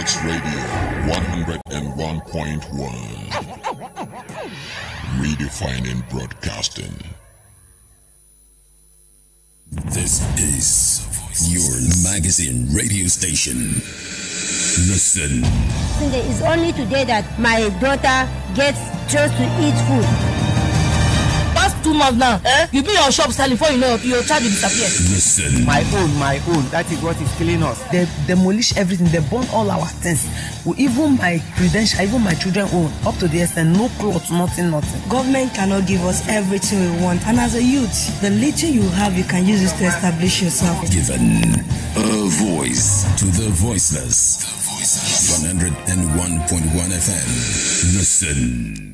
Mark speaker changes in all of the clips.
Speaker 1: Rights Radio 101.1. Redefining broadcasting.
Speaker 2: This is your magazine radio station. Listen.
Speaker 3: It's only today that my daughter gets just to eat food.
Speaker 4: Past 2 months now, you be your shop selling before you know your child will disappear.
Speaker 2: Listen.
Speaker 5: My own. That is what is killing us. They demolish everything. They burn all our things. Even my credentials, even my children own. Up to the extent, no clothes, nothing.
Speaker 6: Government cannot give us everything we want. And as a youth, the little you have, you can use it to establish yourself.
Speaker 2: Given a voice to the voiceless. 101.1 FM. Listen.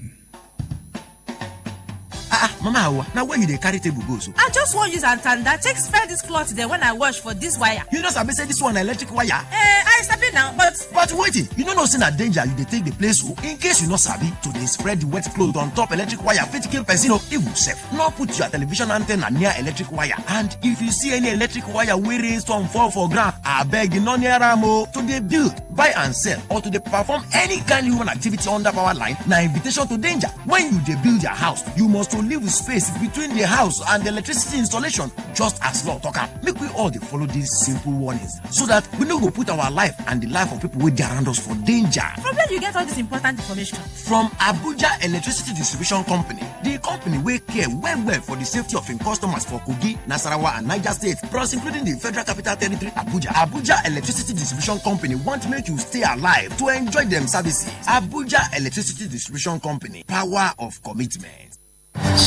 Speaker 7: Mama Hawa, now where you dey carry table go so?
Speaker 4: I just want use that take spare this cloth there when I wash for this wire.
Speaker 7: You know sabi say this one electric wire?
Speaker 4: I sabi now, but
Speaker 7: waiting, you know say na danger you dey take the place so in case you no sabi to dey spread the wet cloth on top electric wire fit kill person o. Even safe, no put your television antenna near electric wire, and if you see any electric wire wey rain storm fall for ground, abeg you no near am o. To dey build, buy and sell, or to dey perform any kind human activity under power line na invitation to danger. When you dey build your house, you must to leave space between the house and the electricity installation, just as law talk am. Make we all dey follow these simple warnings so that we no go put our life and the life of people wey dey around us for danger.
Speaker 4: From where you get all this important information?
Speaker 7: From Abuja Electricity Distribution Company, the company wey care well for the safety of im customers for Kogi, Nasarawa and Niger State, plus including the Federal Capital Territory Abuja. Abuja Electricity Distribution Company want to make you stay alive to enjoy them services. Abuja Electricity Distribution Company, power of commitment.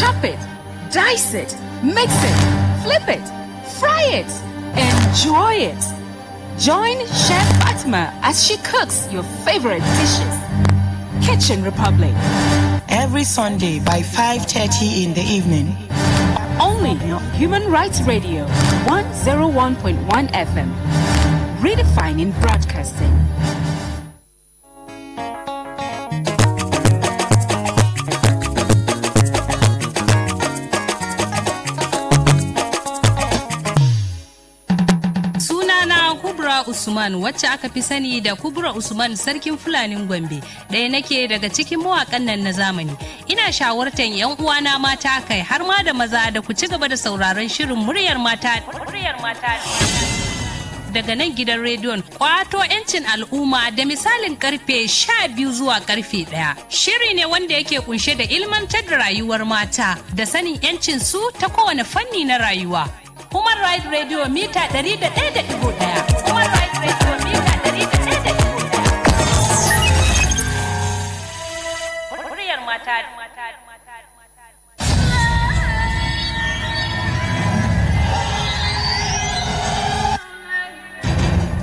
Speaker 8: Chop it, dice it, mix it, flip it, fry it, enjoy it. Join Chef Fatma as she cooks your favorite dishes. Kitchen Republic.
Speaker 6: Every Sunday by 5:30 in the evening.
Speaker 8: Only on Human Rights Radio 101.1 FM. Redefining broadcasting.
Speaker 9: Usman wacce aka fi sani da Kubra Usman sarkin Fulanin Gombe, ɗaya nake daga cikin mawakan nan na zamani. Ina shawartan yan uwana mata kai har ma da maza da ku ci gaba da sauraron shirin muryar mata daga nan gidan rediyon kwato 'yancin al'umma da misalin karfe 12 zuwa karfe 1. Shiri ne wanda yake kunshe da ilmantar da rayuwar mata da sanin 'yancin su ta kowane fanni na rayuwa. Human Rights Radio mita 101.1. Human Rights Radio mita 101.1. Muryar mata.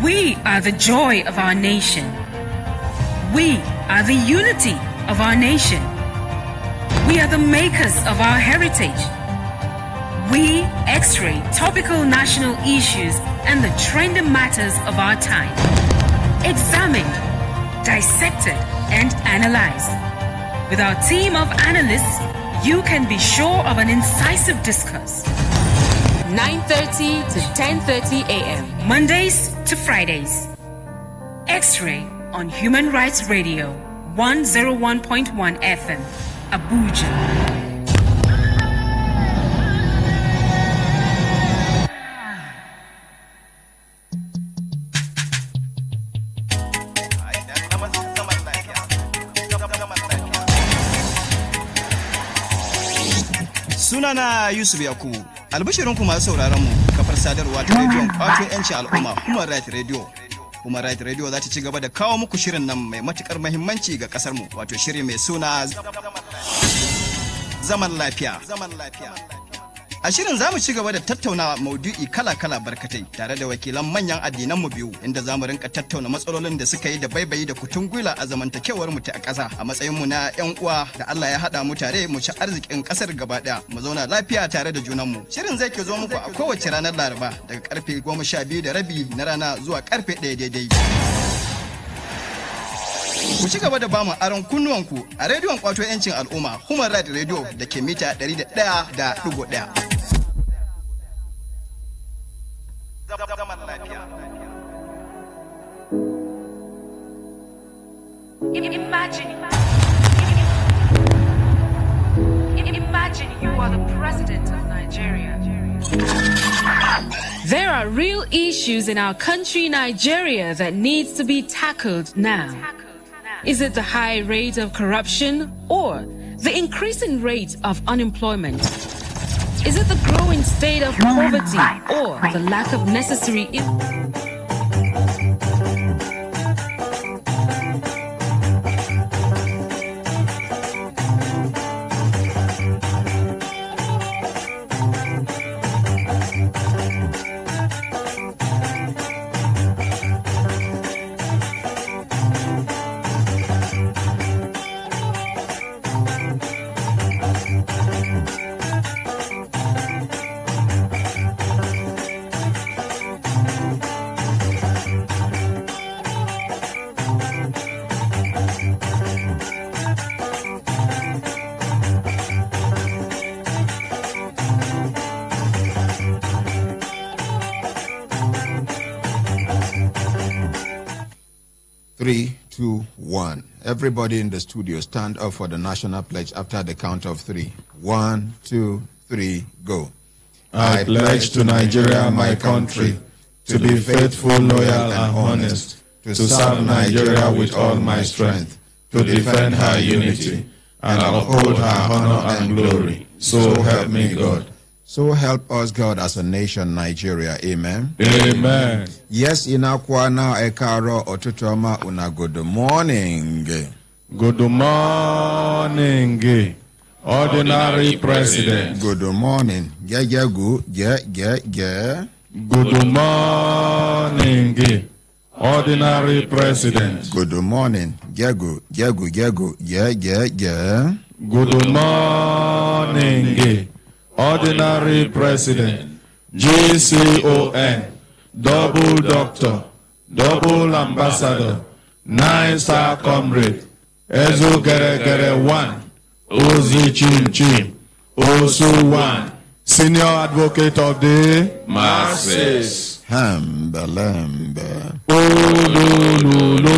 Speaker 8: We are the joy of our nation. We are the unity of our nation. We are the makers of our heritage. We X-ray topical national issues and the trending matters of our time. Examined, dissected, and analyzed. With our team of analysts, you can be sure of an incisive discourse. 9:30 to 10:30 a.m. Mondays to Fridays. X-ray on Human Rights Radio 101.1 FM, Abuja.
Speaker 10: Sunana Yusuf Yakubu. Albishirinku masu sauraron mu kafar sadarwa ta rediyon kwato 'yanci al'umma Human Rights Radio. Human Rights Radio za ta ci gaba da kawo muku shirin nan mai matukar muhimmanci ga kasar mu, wato shiri mai suna Zaman Lafiya. A shirin za mu ci gaba da tattauna maudu'i kala-kala barkatai tare da wakilan manyan addinan mu biyu, inda za mu rinka tattauna matsalolin da suka yi da baibayi da kutun gwila a zamantakewar mu ta ƙasa a matsayin mu na 'yan uwa da Allah ya haɗa mu tare mu ci arzikin ƙasar gaba ɗaya mu zauna lafiya tare da junan mu. Shirin zai ke zo muku a kowace ranar Laraba daga karfe 12:30 na rana zuwa karfe 1 daidai. Ku ci gaba da bamu aron kunnuwanku a rediyon kwato 'yancin al'umma Human Rights Radio da ke mita 101.1.
Speaker 8: Imagine you are the president of Nigeria. There are real issues in our country, Nigeria, that needs to be tackled now. Is it the high rate of corruption or the increasing rate of unemployment? Is it the growing state of poverty or the lack of necessary...
Speaker 11: Three, two, one. Everybody in the studio, stand up for the national pledge after the count of three. 1, 2, 3, go.
Speaker 12: I pledge to Nigeria, my country, to be faithful, loyal, and honest, to serve Nigeria with all my strength, to defend her unity, and uphold her honor and glory. So help me God.
Speaker 11: So help us God as a nation, Nigeria. Amen.
Speaker 12: Amen.
Speaker 11: Yes, inakwa na ekaro otutoma una good morning.
Speaker 12: Good morning, Ordinary President.
Speaker 11: Good morning. Yeah, good. Yeah.
Speaker 12: Good morning, Ordinary President.
Speaker 11: Good morning. Yeah, good. Yeah.
Speaker 12: Good morning, Ordinary President, GCON, Double Doctor, Double Ambassador, 9-star Comrade, Ezo Gere 1, Ozi Chim, Osu 1, Senior Advocate of the Masses.
Speaker 11: Hambalambe.
Speaker 12: Olulu.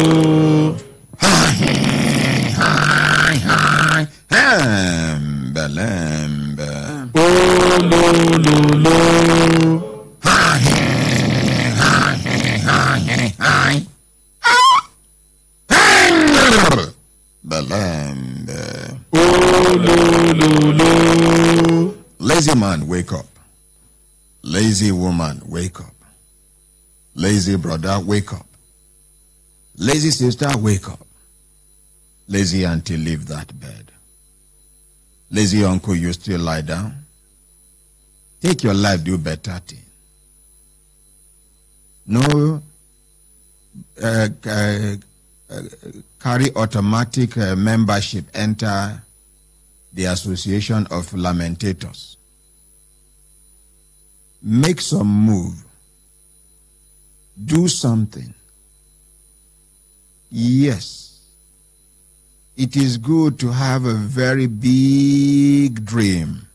Speaker 11: Hambalambe.
Speaker 12: Olulu.
Speaker 11: Balambe.
Speaker 12: Olulu.
Speaker 11: Lazy man, wake up. Lazy woman, wake up. Lazy brother, wake up. Lazy sister, wake up. Lazy auntie, leave that bed. Lazy uncle, you still lie down. Take your life, do better thing. No carry automatic membership, enter the Association of Lamentators. Make some move. Do something. Yes. It is good to have a very big dream.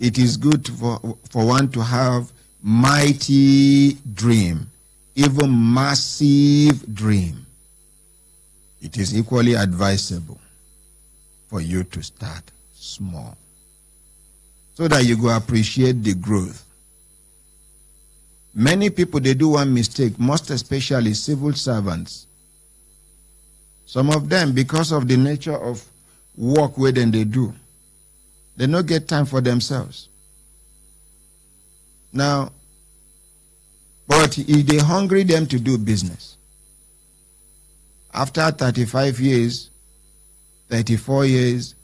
Speaker 11: It is good for one to have mighty dream, even massive dream. It is equally advisable for you to start small so that you go appreciate the growth. Many people, they do one mistake, most especially civil servants. Some of them, because of the nature of work where then they do, they don't get time for themselves. Now, but if they hungry them to do business, after 35 years, 34 years,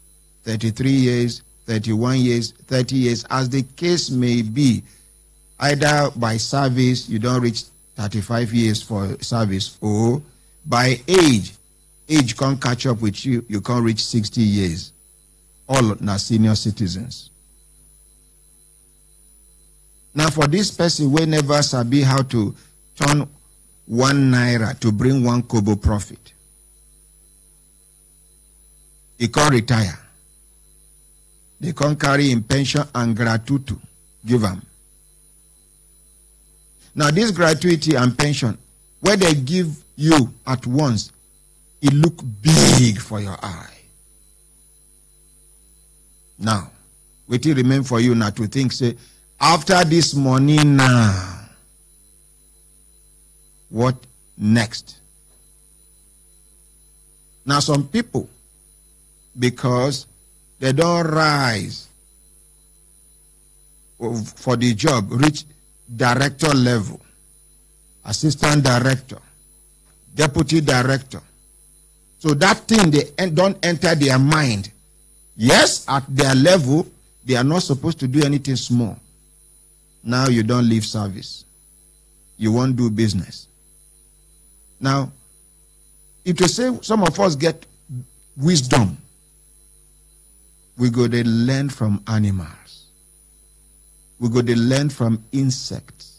Speaker 11: 33 years, 31 years, 30 years, as the case may be, either by service, you don't reach 35 years for service, or by age can't catch up with you, you can't reach 60 years. All now senior citizens. Now for this person, we never sabi how to turn 1 naira to bring 1 kobo profit. He can't retire. They can't carry in pension and gratuity. Give them. Now this gratuity and pension, where they give you at once, it look big for your eye. Now, what it remain for you now to think, say, after this money now, what next? Now, some people, because they don't rise for the job, reach director level, assistant director, deputy director. So that thing, they don't enter their mind. Yes, at their level, they are not supposed to do anything small. Now you don't leave service. You won't do business. Now, if you say some of us get wisdom, we go to learn from animals. We go to learn from insects.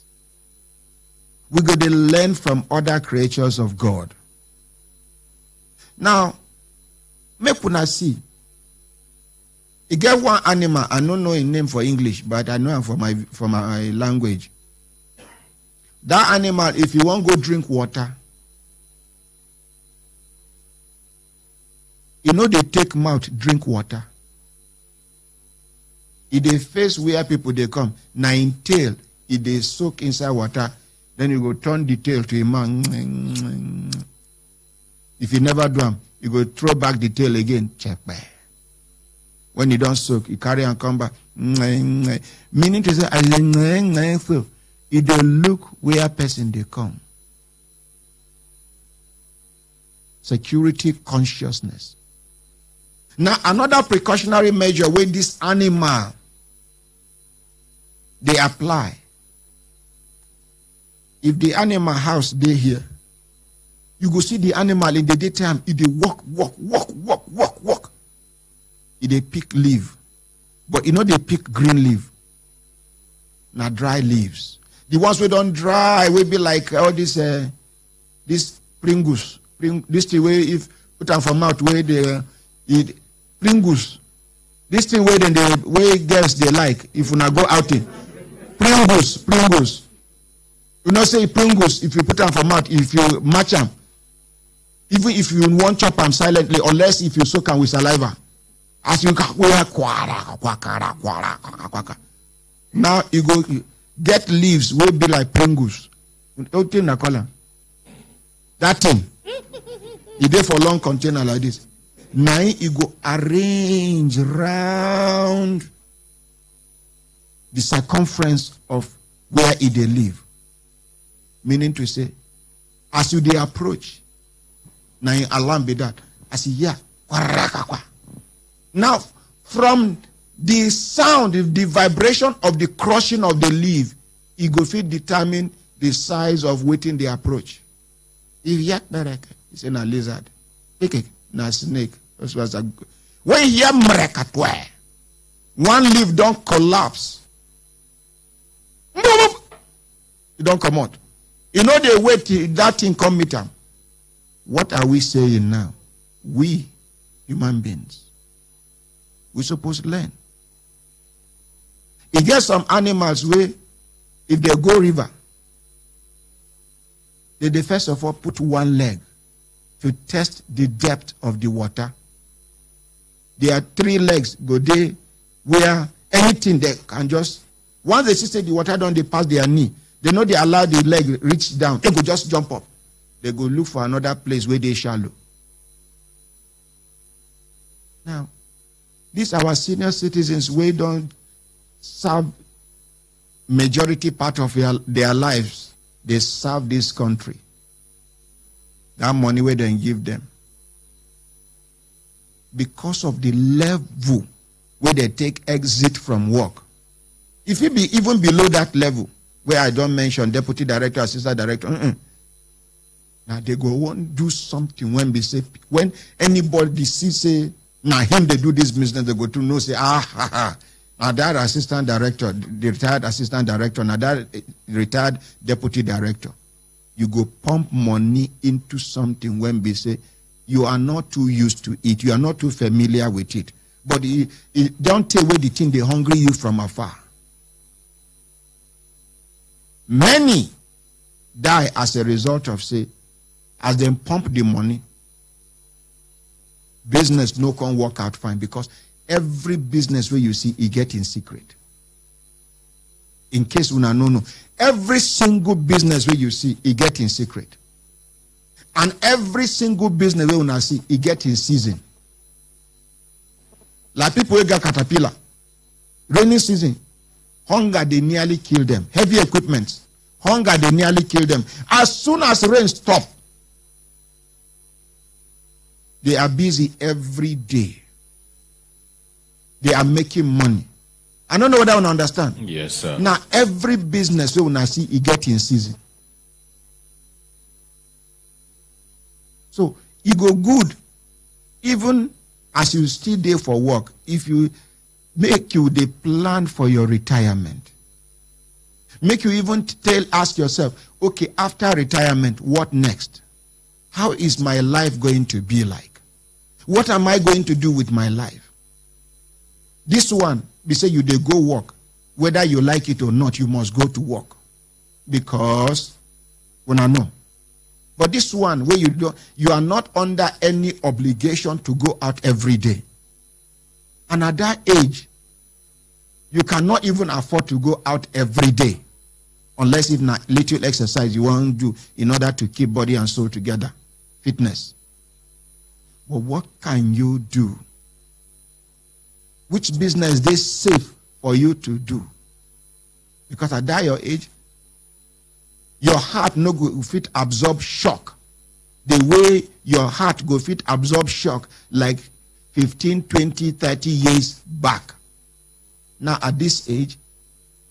Speaker 11: We go to learn from other creatures of God. Now, make una see. You get one animal, I don't know his name for English, but I know him for my language. That animal, if you want to go drink water, you know they take mouth, drink water. If they face where people they come, now in tail, if they soak inside water, then you go turn the tail to a man. If you never do them, you go throw back the tail again. Check back. When you don't soak, you carry and come back. Meaning to say, if they look where person they come. Security consciousness. Now, another precautionary measure with this animal, they apply. If the animal house they here, you go see the animal in the daytime, if they walk. If they pick leaf. But you know they pick green leaf. Now dry leaves. The ones we don't dry will be like all this Pringles. This thing where if put them from mouth where they eat Pringles. This thing where then the way girls they like if you not go outing. Pringles. You know say Pringles if you put them from mouth, if you match them. Even if you want chop them silently, unless if you soak them with saliva. As you now you go get leaves will be like Pringles. That thing. You there for long container like this. Now you go arrange round the circumference of where they live. Meaning to say, as you they approach, now you alarm be that. As you hear, now, from the sound, the vibration of the crushing of the leaf, it go fit determine the size of waiting the approach. If yet Brekete, it's a lizard. Na snake. When you hear Brekete, one leaf don't collapse. It don't come out. You know they wait till that thing come meet them. What are we saying now? We, human beings, we're supposed to learn. You get some animals where, if they go river, they first of all put one leg to test the depth of the water. There are 3 legs go there where anything they can just, once they see the water down, they pass their knee. They know they allow the leg reach down. They go just jump up. They go look for another place where they shallow. Now, these our senior citizens, we don't serve majority part of their lives. They serve this country. That money we don't give them. Because of the level where they take exit from work. If it be even below that level, where I don't mention deputy director, assistant director, now they go want do something when they say, when anybody see say, now him they do this business, they go to know say, now that assistant director, the retired assistant director, now that retired deputy director. You go pump money into something when they say, you are not too used to it, you are not too familiar with it. But it don't take away the thing they hungry you from afar. Many die as a result of, say, as they pump the money, business no can work out fine, because every business where you see, it get in secret. In case una no, every single business where you see, it get in secret. And every single business where una see, it get in season. Like people who got caterpillar, rainy season, hunger, they nearly kill them. Heavy equipment, hunger, they nearly kill them. As soon as rain stop, they are busy every day. They are making money. I don't know whether I understand.
Speaker 12: Yes, sir.
Speaker 11: Now, every business we will see, it get in season. So, it go good, even as you still there for work, if you make you the plan for your retirement. Make you even ask yourself, okay, after retirement, what next? How is my life going to be like? What am I going to do with my life? This one, we say you they go work. Whether you like it or not, you must go to work. Because, when I know. But this one, where you are not under any obligation to go out every day. And at that age, you cannot even afford to go out every day. Unless if not little exercise you want to do in order to keep body and soul together. Fitness. But what can you do? Which business is safe for you to do? Because at that your age, your heart no go fit absorb shock. The way your heart go fit absorb shock like 15, 20, 30 years back. Now at this age,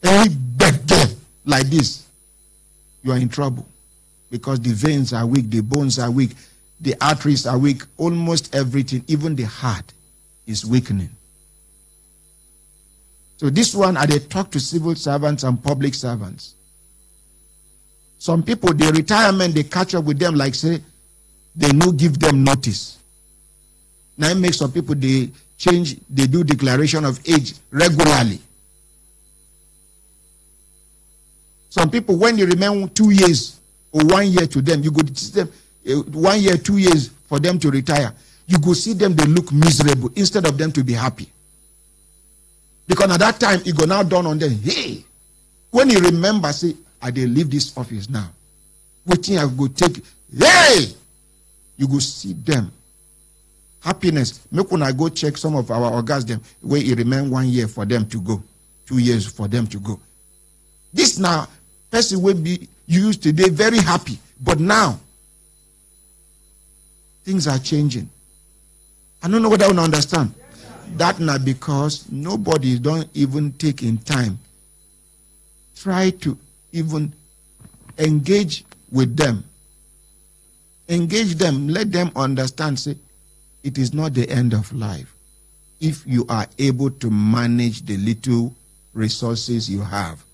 Speaker 11: any better like this, you are in trouble. Because the veins are weak, the bones are weak, the arteries are weak, almost everything, even the heart is weakening. So this one, I they talk to civil servants and public servants. Some people, their retirement, they catch up with them like say, they no give them notice. Now it makes some people, they do declaration of age regularly. Some people, when they remain 2 years or 1 year to them, you go to see them 1 year, 2 years for them to retire. You go see them, they look miserable instead of them to be happy. Because at that time, it go now dawn on them, hey, when you remember, say, I dey leave this office now. What thing I go take, hey, you go see them. Happiness. Make when I go check some of our organs, them where it remain 1 year for them to go, 2 years for them to go. This now, person will be used today very happy, but now things are changing. I don't know whether I want to understand. That now because nobody don't even take in time. Try to even engage with them. Engage them. Let them understand. Say, it is not the end of life. If you are able to manage the little resources you have.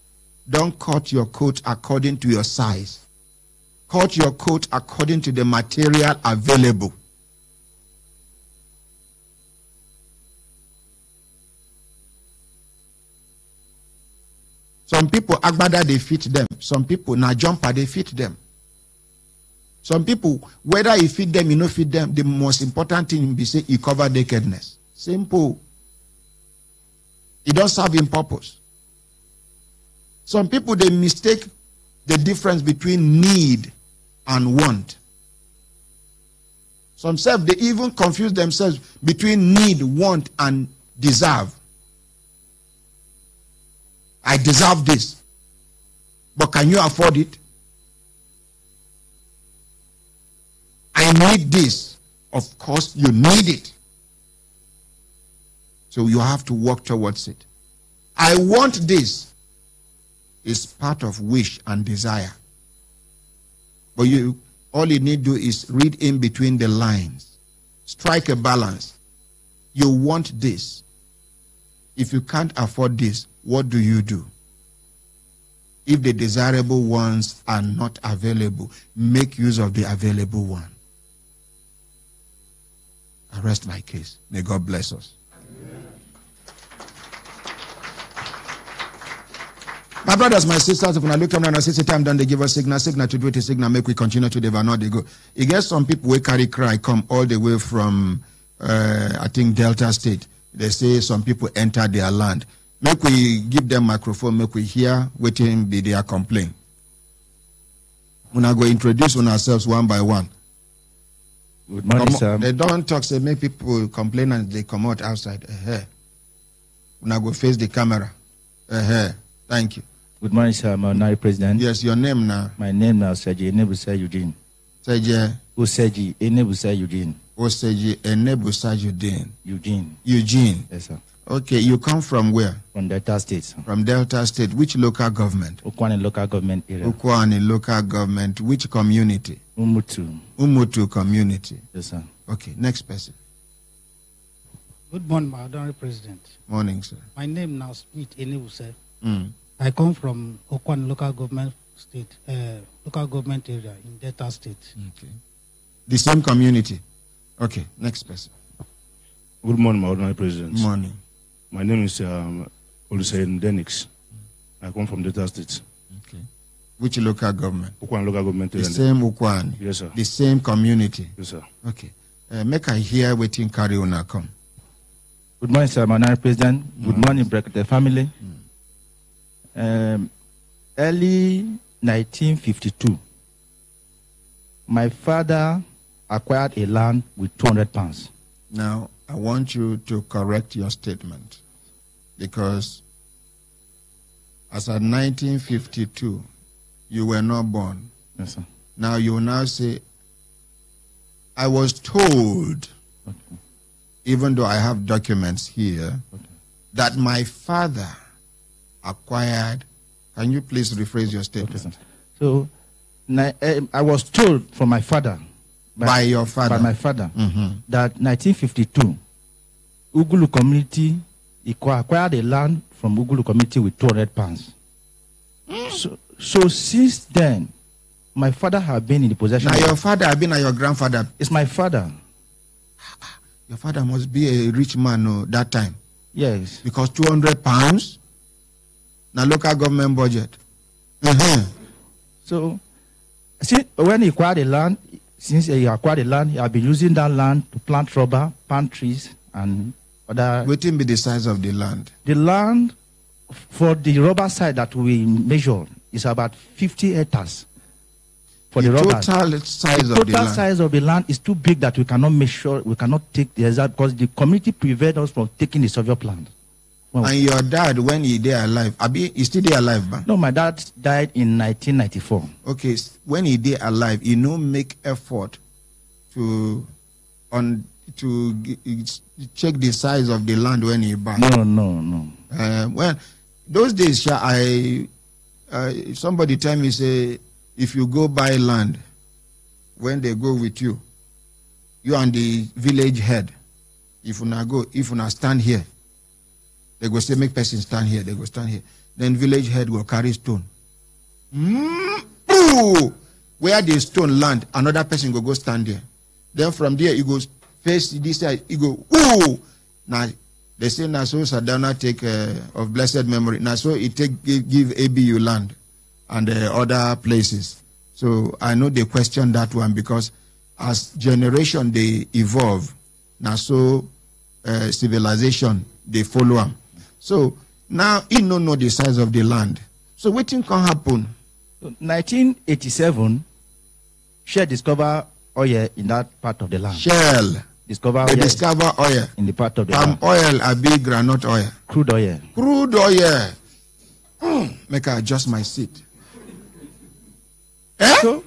Speaker 11: Don't cut your coat according to your size. Cut your coat according to the material available. Some people, agbada, they fit them. Some people, na jumper, they fit them. Some people, whether you fit them, you no fit them, the most important thing be say, you cover nakedness. Simple. It don't serve in purpose. Some people, they mistake the difference between need and want. Some self, they even confuse themselves between need, want, and deserve. I deserve this. But can you afford it? I need this. Of course, you need it. So you have to work towards it. I want this. Is part of wish and desire. But all you need to do is read in between the lines. Strike a balance. You want this. If you can't afford this, what do you do? If the desirable ones are not available, make use of the available one. I rest my case. May God bless us. My brothers, my sisters, if I look around and say, time done, they give us signal to do it, signal, make we continue to devour, not they go. You get some people who carry cry, come all the way from I think Delta State. They say some people enter their land. Make we give them microphone, make we hear waiting be their complaint. We're going to introduce ourselves one by one.
Speaker 13: Good morning, sir.
Speaker 11: They don't talk, say make people complain and they come out outside. We're going to go face the camera. Thank you.
Speaker 13: Good morning, sir. My honorary president.
Speaker 11: Yes, your name now.
Speaker 13: My name now, Seji Enebusa Eugene.
Speaker 11: Seji
Speaker 13: Enebusa Eugene.
Speaker 11: Oseji Enebusa Eugene.
Speaker 13: Eugene. Yes, sir.
Speaker 11: Okay, you come from where?
Speaker 13: From Delta State, sir.
Speaker 11: From Delta State. Which local government?
Speaker 13: Ukwani local government area.
Speaker 11: Ukwani local government. Which community?
Speaker 13: Umutu
Speaker 11: community.
Speaker 13: Yes, sir.
Speaker 11: Okay, next person.
Speaker 14: Good morning, my honorary president.
Speaker 11: Morning, sir.
Speaker 14: My name now Smith Enebuse. I come from Ukwani local government area in Delta State.
Speaker 11: Okay. The same community. Okay, next person.
Speaker 15: Good morning, my honorary president.
Speaker 11: Morning.
Speaker 15: My name is Oluseyin Denix. I come from Delta State.
Speaker 11: Okay. Which local government?
Speaker 15: Ukwani local government.
Speaker 11: The same Ukwani?
Speaker 15: Yes, sir.
Speaker 11: The same community?
Speaker 15: Yes, sir.
Speaker 11: Okay. Make I hear waiting carry on come.
Speaker 13: Good morning, sir. My honorary president. Good morning, Brekete family. Early 1952, my father acquired a land with 200 pounds.
Speaker 11: Now, I want you to correct your statement because as of 1952, you were not born.
Speaker 13: Yes, sir.
Speaker 11: Now you now say, I was told, even though I have documents here, that my father acquired. Can you please rephrase your statement?
Speaker 13: Okay, so, I was told from my father.
Speaker 11: By your father?
Speaker 13: By my father. That 1952, Ugulu community acquired a land from Ugulu community with 200 pounds. So since then, my father had been in the possession.
Speaker 11: Now your father had been your grandfather?
Speaker 13: It's my father.
Speaker 11: Your father must be a rich man that time.
Speaker 13: Yes.
Speaker 11: Because 200 pounds? Now local government budget.
Speaker 13: So, see, when he acquired the land, since he acquired the land, he had been using that land to plant rubber, palm trees, and other.
Speaker 11: What will be the size of the land?
Speaker 13: The land for the rubber side that we measure is about 50 hectares. For the rubber.
Speaker 11: Total size
Speaker 13: of the land is too big that we cannot measure, we cannot take the exact, because the community prevented us from taking the survey land.
Speaker 11: And your dad, when he there alive, is still there alive, man?
Speaker 13: No, my dad died in 1994.
Speaker 11: Okay, when he there alive, he no make effort to check the size of the land when he buy.
Speaker 13: No.
Speaker 11: Well, those days, somebody tell me, say, if you go buy land, when they go with you, you and the village head, if you not stand here, they go say, make person stand here. They go stand here. Then village head will carry stone. Where the stone land, another person go stand there. Then from there, he goes face this side. He go, ooh. Now, they say, now so Sadana take of blessed memory. Now so he give ABU land and other places. So I know they question that one because as generation they evolve, now so civilization they follow them. So now he don't know the size of the land. So what thing can happen?
Speaker 13: 1987, Shell discover oil in that part of the land.
Speaker 11: Shell discover oil
Speaker 13: in the part of the
Speaker 11: land. Palm oil, a big granite oil.
Speaker 13: Crude oil.
Speaker 11: Crude oil. Make I adjust my seat. So,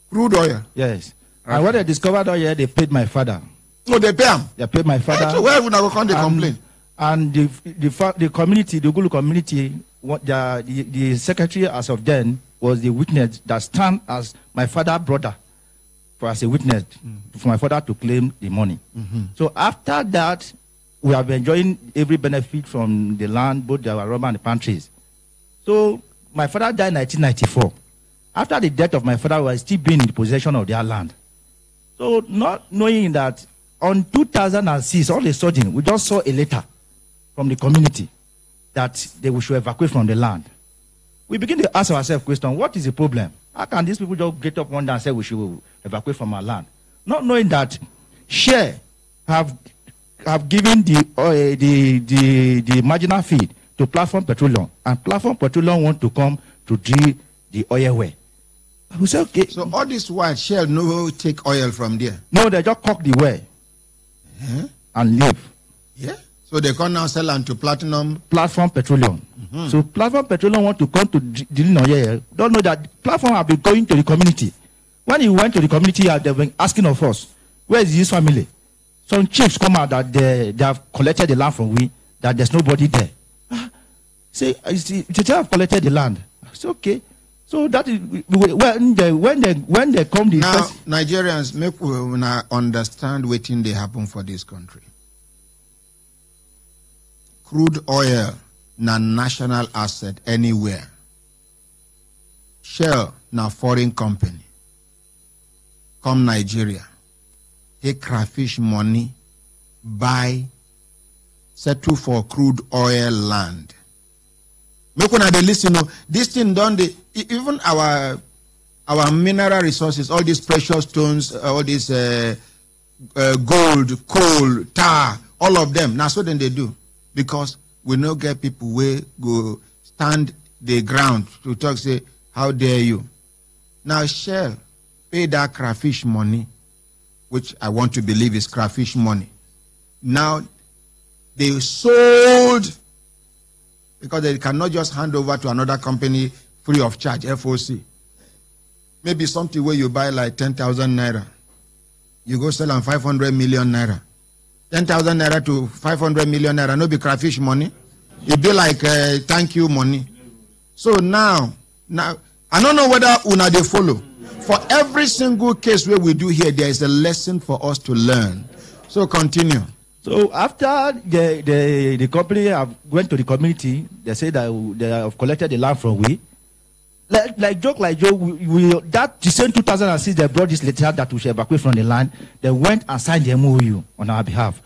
Speaker 11: crude oil.
Speaker 13: Yes. Okay. And when they discovered oil, they paid my father.
Speaker 11: Oh, they pay him?
Speaker 13: They paid my father.
Speaker 11: So where would I come to complain?
Speaker 13: And the community, the Ugulu community, the secretary as of then was the witness that stand as my father's brother as a witness for my father to claim the money. So after that, we have been enjoying every benefit from the land, both the rubber and the palm trees. So my father died in 1994. After the death of my father, we were still being in the possession of their land. So not knowing that on 2006, all of a sudden, we just saw a letter from the community that they should evacuate from the land. We begin to ask ourselves question, what is the problem? How can these people just get up one day and say we should evacuate from our land? Not knowing that Share have given the marginal feed to Platform Petroleum, and Platform Petroleum want to come to drill the oil well. We say okay.
Speaker 11: So all this while Shell no take oil from there?
Speaker 13: No, they just cock the well and leave.
Speaker 11: Yeah. So they can now sell on to Platform
Speaker 13: Petroleum. So Platform Petroleum want to come to drilling oil. Don't know that Platform have been going to the community. When he went to the community, they've been asking of us, where is his family? Some chiefs come out that they have collected the land from we, that there's nobody there. Say, they have collected the land. It's okay. So that is when they come.
Speaker 11: Now Nigerians make we understand wetin dey happen for this country. Crude oil na national asset anywhere. Shell na foreign company. Come Nigeria, take crayfish money, buy, settle for crude oil land. Make una dey listen. This thing done the even our mineral resources, all these precious stones, all these gold, coal, tar, all of them. Now so then they do, because we no get people where go stand the ground to talk say how dare you. Now Shell pay that crayfish money, which I want to believe is crayfish money. Now they sold, because they cannot just hand over to another company free of charge, FOC. Maybe something where you buy like 10,000 naira. You go sell on 500 million naira. 10,000 naira to 500 million naira, no be crayfish money. It be like thank you money. So now, I don't know whether una they follow. For every single case where we do here, there is a lesson for us to learn. So continue.
Speaker 13: So after the company went to the community, they said that they have collected the land from we. Like joke, that the same 2006 they brought this letter that we should evacuate from the land. They went and signed the MOU on our behalf.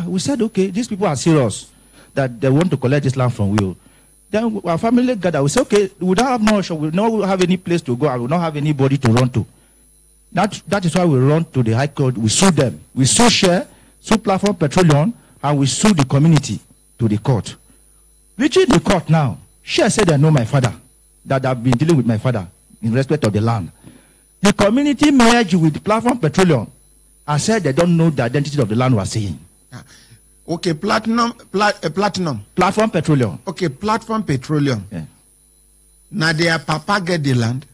Speaker 13: We said okay, these people are serious that they want to collect this land from we. Then our family gathered. We said okay, we don't have no shop, we don't have any place to go, and we don't have anybody to run to. That is why we run to the High Court. We sue them. We sue Shell, sue Platform Petroleum, and we sue the community to the court. Reaching the court now, Shell said they know my father, that I've been dealing with my father in respect of the land. The community merged with Platform Petroleum and said they don't know the identity of the land we're saying.
Speaker 11: Okay, Platform
Speaker 13: Petroleum.
Speaker 11: Okay, Platform Petroleum.
Speaker 13: Yeah.
Speaker 11: Now their papa get the land.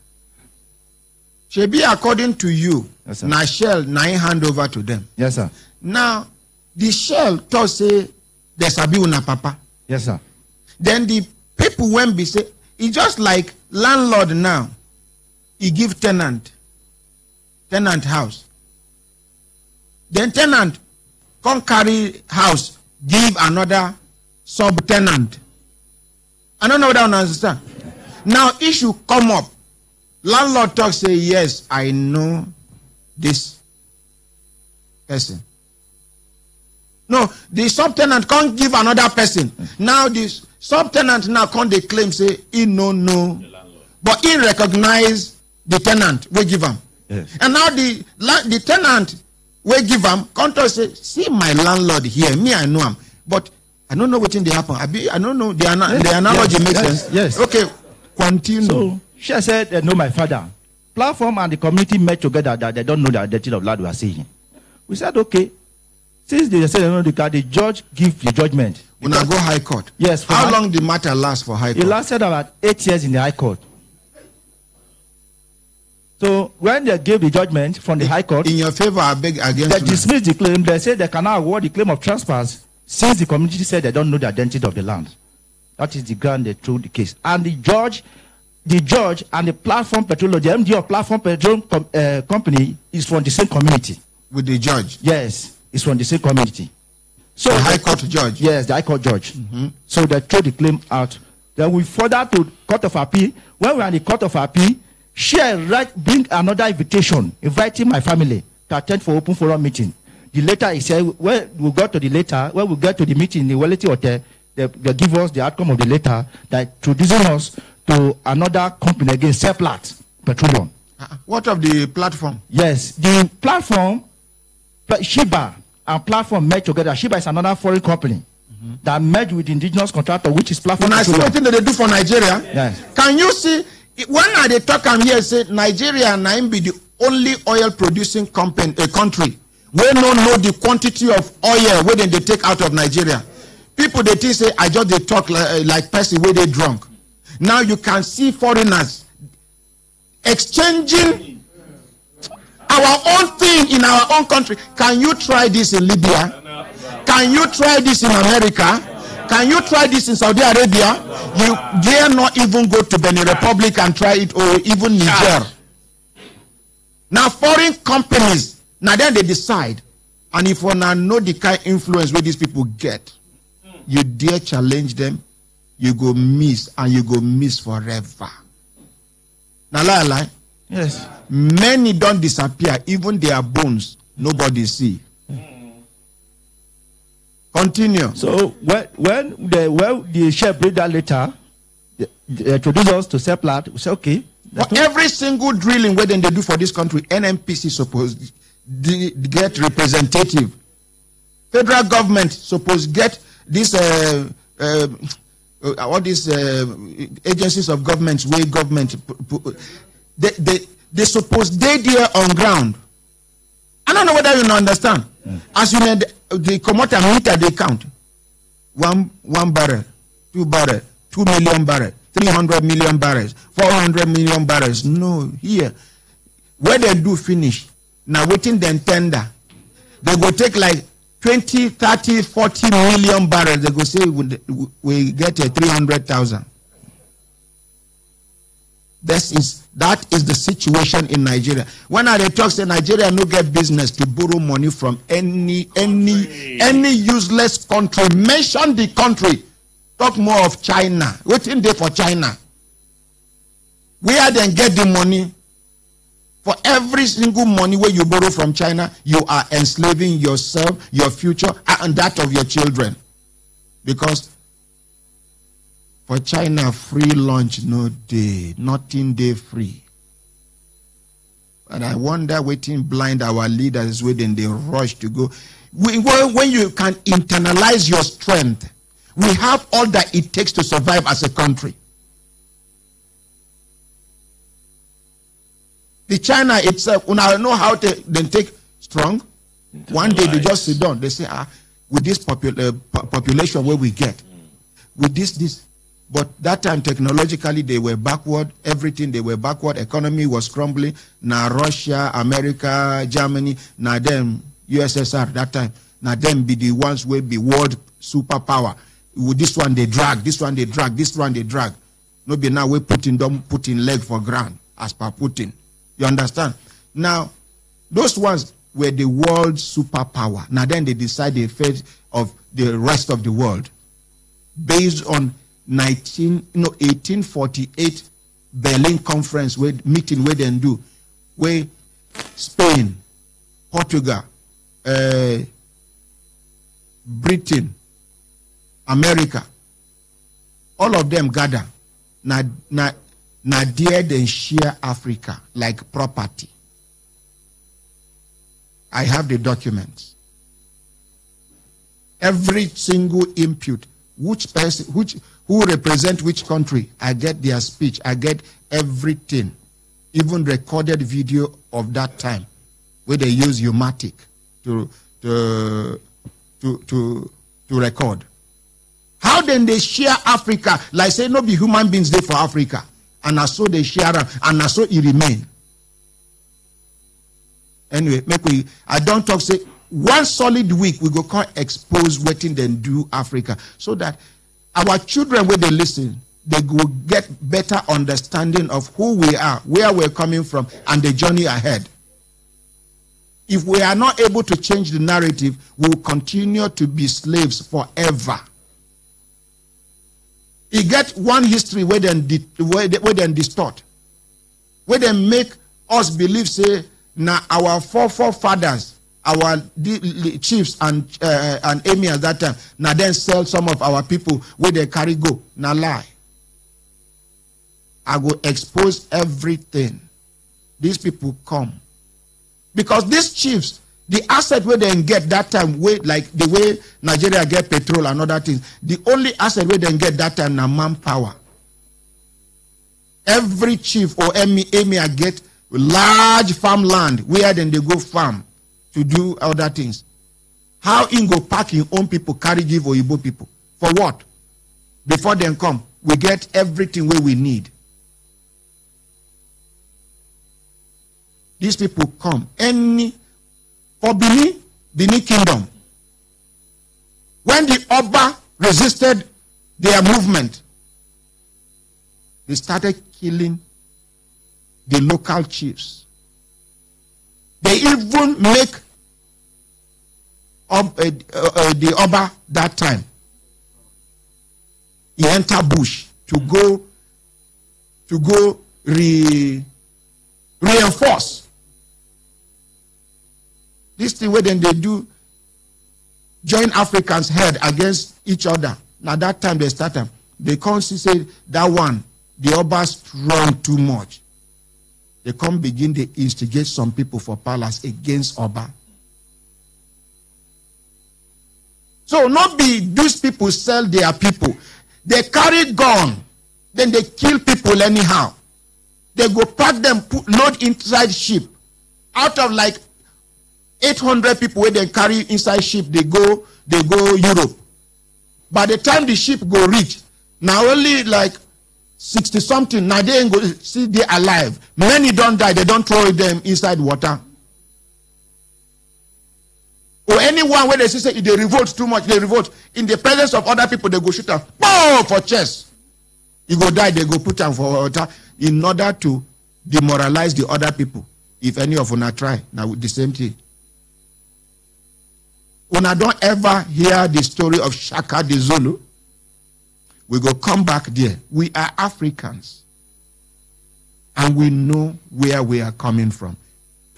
Speaker 11: Should be according to you.
Speaker 13: Yes, sir.
Speaker 11: Now Shell now hand over to them.
Speaker 13: Yes, sir.
Speaker 11: Now the Shell thought say there's a bill na papa.
Speaker 13: Yes, sir.
Speaker 11: Then the people when be say it's just like landlord now. He give tenant house. Then tenant come carry house, give another subtenant. I don't know what I understand. Now issue come up. Landlord talk say yes, I know this person. No, the subtenant can't give another person. Now this subtenant now can't they claim say he no, but he recognize the tenant we give him.
Speaker 13: Yes.
Speaker 11: And now the tenant we give him can't say see my landlord here, me I know him, but I don't know what thing they happen. I don't know the analogy makes sense.
Speaker 13: Yes.
Speaker 11: Okay, continue.
Speaker 13: So she said they know my father. Platform and the community met together that they don't know the identity of land we are saying. We said okay. Since they said they know the judge give the judgment.
Speaker 11: When I go High Court.
Speaker 13: Yes.
Speaker 11: How long the matter last for High Court?
Speaker 13: It lasted about 8 years in the High Court. So when they gave the judgment from the High Court,
Speaker 11: in your favor, I beg against
Speaker 13: they dismissed the claim. They said they cannot award the claim of trespass since the community said they don't know the identity of the land. That is the ground they threw the case. And the judge and the Platform Petroleum, the MD of Platform Petroleum company is from the same community.
Speaker 11: With the judge?
Speaker 13: Yes. It's from the same community. So
Speaker 11: the High Court judge?
Speaker 13: Yes, the High Court judge. So they threw the claim out. Then we further to Court of Appeal. When we are in the Court of Appeal, bring another invitation, inviting my family to attend for open forum meeting. The letter, he said, when we got to the letter, when we get to the meeting in the Wellity Hotel, they give us the outcome of the letter that introducing us to another company again, Seplat Petroleum.
Speaker 11: What of the platform?
Speaker 13: Yes, the platform Sheba and Platform merged together. Sheba is another foreign company that merged with indigenous contractor, which is Platform.
Speaker 11: When I see what they do for Nigeria,
Speaker 13: yes.
Speaker 11: Can you see when they talk am here say Nigeria and be the only oil producing country where no know the quantity of oil where they take out of Nigeria. People they think say I just they talk like person where they drunk. Now you can see foreigners exchanging our own thing in our own country. Can you try this in Libya? Can you try this in America? Can you try this in Saudi Arabia? You dare not even go to Benin Republic and try it, or even Niger. Now foreign companies, now then they decide, and if you now know the kind of influence where these people get, you dare challenge them, you go miss, and you go miss forever. Now lie.
Speaker 13: Yes.
Speaker 11: Many don't disappear, even their bones, nobody see. Continue.
Speaker 13: So when the chef read that letter, they introduced us to Seplat. We say okay.
Speaker 11: For every single drilling where they do for this country, NMPC supposed to get representative. Federal government supposed to get this all these agencies of governments where government they supposed they there on ground. I don't know whether you understand. As you know, the commodity meter they count. One barrel, 2 barrel, 2 million barrels, 300 million barrels, 400 million barrels. No, here. Where they do finish, now waiting then tender. They go take like 20, 30, 40 million barrels. They go say we get a 300,000. That is the situation in Nigeria. When they talk say Nigeria no get business to borrow money from any useless country. Mention the country. Talk more of China. Waiting there for China. Where then get the money? For every single money where you borrow from China, you are enslaving yourself, your future, and that of your children. Because for China, free lunch no day, nothing day free. And I wonder, waiting blind our leaders waiting they rush to go. When you can internalize your strength, we have all that it takes to survive as a country. The China itself, when I know how to then take strong, one day they just sit down. They say, with this population where we get, with this. But that time, technologically, they were backward. Everything, they were backward. Economy was crumbling. Now Russia, America, Germany, now them, USSR, that time, now them be the ones will be world superpower. With this one, they drag. This one, they drag. This one, they drag. No be now we Putin don't put in leg for ground, as per Putin. You understand? Now, those ones were the world superpower. Now then, they decide the fate of the rest of the world. Based on 1848 Berlin conference meeting where they do, where Spain, Portugal, Britain, America, all of them gather. Now there they share Africa like property. I have the documents. Every single input, which person, who represent which country, I get their speech, I get everything, even recorded video of that time, where they use Umatic to record. How then they share Africa? Like say no be human beings there for Africa, and so they share and so it remain. Anyway, I don't talk say one solid week we go call expose waiting then do Africa, so that our children, when they listen, they will get better understanding of who we are, where we're coming from, and the journey ahead. If we are not able to change the narrative, we will continue to be slaves forever. You get one history where they distort, where they make us believe, say, now our forefathers, our chiefs and emirs that time, now then sell some of our people where they carry go. Now lie. I will expose everything. These people come. Because these chiefs, The asset where they get that time, like the way Nigeria get petrol and other things, the only asset where they get that time na manpower. Every chief or emir get large farmland where then they go farm to do other things. How in go pack in own people, carry give Oyibo people? For what? Before them come, we get everything where we need. These people come. For Benin Kingdom, when the Oba resisted their movement, they started killing the local chiefs. They even make the Oba that time. He entered bush to go reinforce. This thing where then they do join Africans head against each other. Now that time they started. They come to say that one, the Oba strong too much. They come begin to instigate some people for palace against Oba. So not be these people sell their people. They carry gun, then they kill people anyhow. They go pack them, load inside ship. Out of like 800 people where they carry inside ship, they go Europe. By the time the ship go reach, now only like 60 something, now they ain't go see they alive. Many don't die, they don't throw them inside water. Or anyone where they say they revolt too much, they revolt. In the presence of other people, they go shoot them. Boom! For chest. You go die, they go put them for water in order to demoralize the other people. If any of una try, now the same thing. Una don't ever hear the story of Shaka the Zulu. We go come back there. We are Africans. And we know where we are coming from.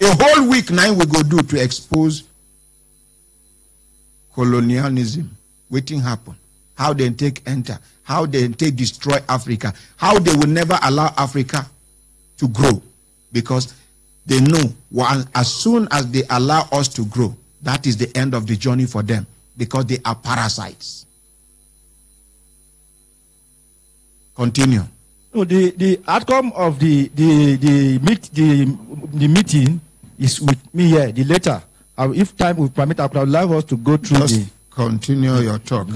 Speaker 11: A whole week now we go do to expose colonialism. Waiting happen. How they take enter. How they take destroy Africa. How they will never allow Africa to grow. Because they know as soon as they allow us to grow, that is the end of the journey for them. Because they are parasites. Continue.
Speaker 13: So the outcome of the meeting is with me here. The letter, if time will permit, I would allow us to go through. Just
Speaker 11: continue your talk.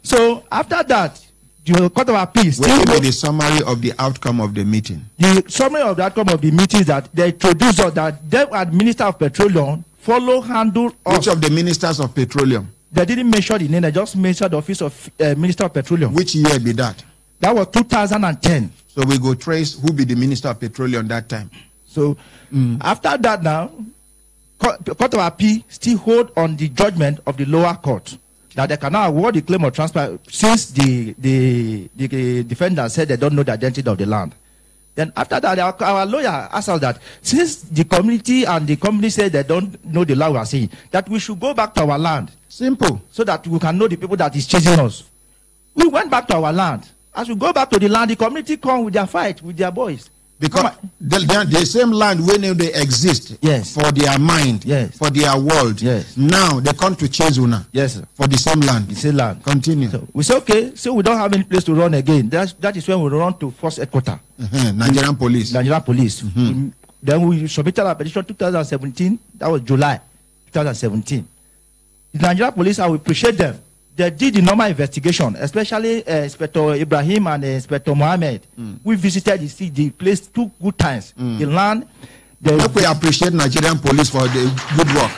Speaker 13: So after that, the Court of Appeal.
Speaker 11: What will be the summary of the outcome of the meeting?
Speaker 13: The summary of the outcome of the meeting is that they introduced us that them as Minister of Petroleum handle.
Speaker 11: Which of the ministers of petroleum?
Speaker 13: They didn't mention the name. They just mentioned the office of Minister of Petroleum.
Speaker 11: Which year be that?
Speaker 13: That was 2010.
Speaker 11: So we go trace who be the Minister of Petroleum that time.
Speaker 13: So after that now, Court of Appeal still hold on the judgment of the lower court that they cannot award the claim of transfer since the defendant said they don't know the identity of the land. Then after that, our lawyer asked us that since the community and the company said they don't know the land we are saying, that we should go back to our land.
Speaker 11: Simple.
Speaker 13: So that we can know the people that is chasing us. We went back to our land. As we go back to the land, the community come with their fight, with their boys.
Speaker 11: Because the same land when they exist,
Speaker 13: yes,
Speaker 11: for their mind,
Speaker 13: yes,
Speaker 11: for their world,
Speaker 13: yes.
Speaker 11: Now they come to chase una,
Speaker 13: yes, sir,
Speaker 11: for the same land.
Speaker 13: The same land.
Speaker 11: Continue.
Speaker 13: So we say okay, so we don't have any place to run again. That is when we run to force headquarters.
Speaker 11: Nigerian police.
Speaker 13: Nigerian police. Then we submitted our petition 2017. That was July 2017. The Nigerian police, I will appreciate them. They did the normal investigation, especially Inspector Ibrahim and Inspector Mohammed. We visited the place 2 good times. The land.
Speaker 11: We appreciate Nigerian police for the good work.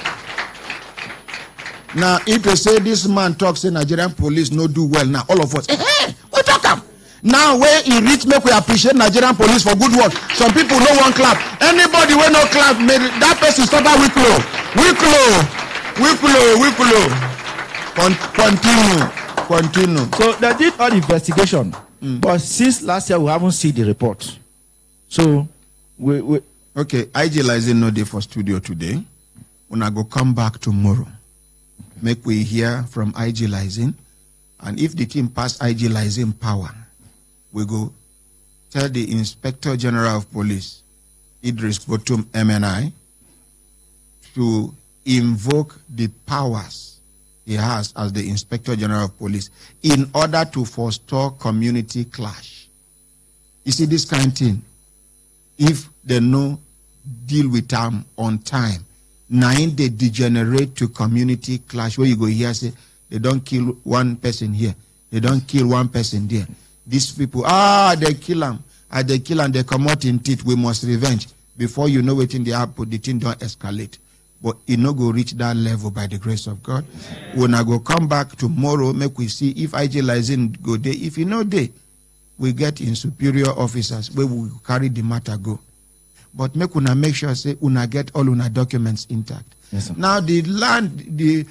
Speaker 11: Now, if you say this man talks, say Nigerian police no do well, now all of us, hey, we talk him. Now, where he reach, make we appreciate Nigerian police for good work. Some people no one clap. Anybody will no clap, that person stop at weak low. Continue.
Speaker 13: So they did all the investigation, but since last year we haven't seen the report. So we
Speaker 11: okay. IG Lizen no day for studio today. When I go come back tomorrow, make we hear from IG Lizen, and if the team pass IG Lizen power, we go tell the Inspector General of Police, Idris Botum MNI, to invoke the powers he has as the Inspector General of Police in order to forestall community clash. You see, this kind of thing, if they no deal with them on time, now they degenerate to community clash where you go here, say, they don't kill one person here, they don't kill one person there. These people, they kill them. They kill and they come out in teeth. We must revenge. Before you know it in the output, the thing don't escalate. But it no go reach that level by the grace of God. When I go come back tomorrow, make we see if IJ Lizin go there. If you know there, we get in superior officers where we carry the matter go. But make sure say una get all una documents intact.
Speaker 13: Yes, sir.
Speaker 11: Now the land, the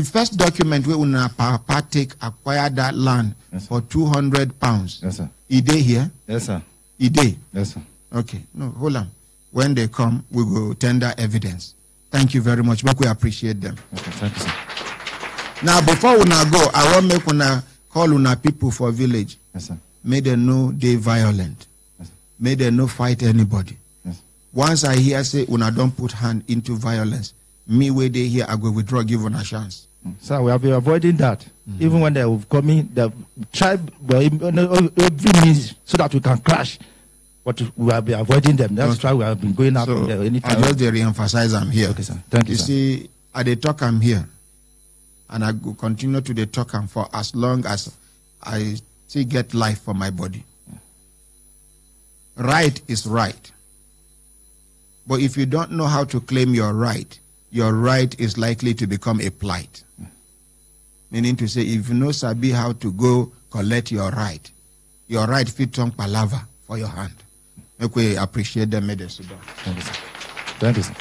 Speaker 11: first document where una papa acquire that land for £200.
Speaker 13: Yes, sir.
Speaker 11: Is they here?
Speaker 13: Yes, sir.
Speaker 11: Is they?
Speaker 13: Yes, sir.
Speaker 11: Okay. No, hold on. When they come, we will tender evidence. Thank you very much. Make we appreciate them.
Speaker 13: Okay, thank you, sir.
Speaker 11: Now, before una go, I want make una call una people for village.
Speaker 13: Yes, sir.
Speaker 11: May they know they violent.
Speaker 13: Yes, sir.
Speaker 11: May they no fight anybody.
Speaker 13: Yes.
Speaker 11: Once I hear say una don't put hand into violence, me where they here, I go withdraw, give una a chance.
Speaker 13: Sir, we have been avoiding that. Even when they will come in, they try every means so that we can crash. But we have been avoiding them. That's why we have been going out there anytime.
Speaker 11: I just re-emphasize I'm here.
Speaker 13: Okay, sir. Thank you,
Speaker 11: You
Speaker 13: sir.
Speaker 11: see, at the talk I'm here. And I will continue to the talk I'm for as long as I still get life for my body. Right is right. But if you don't know how to claim your right is likely to become a plight. Meaning to say, if you know Sabi how to go collect your right fit turn palava for your hand. Make we appreciate them, Mede Sudan.
Speaker 13: Thank you, sir. Thank you, sir.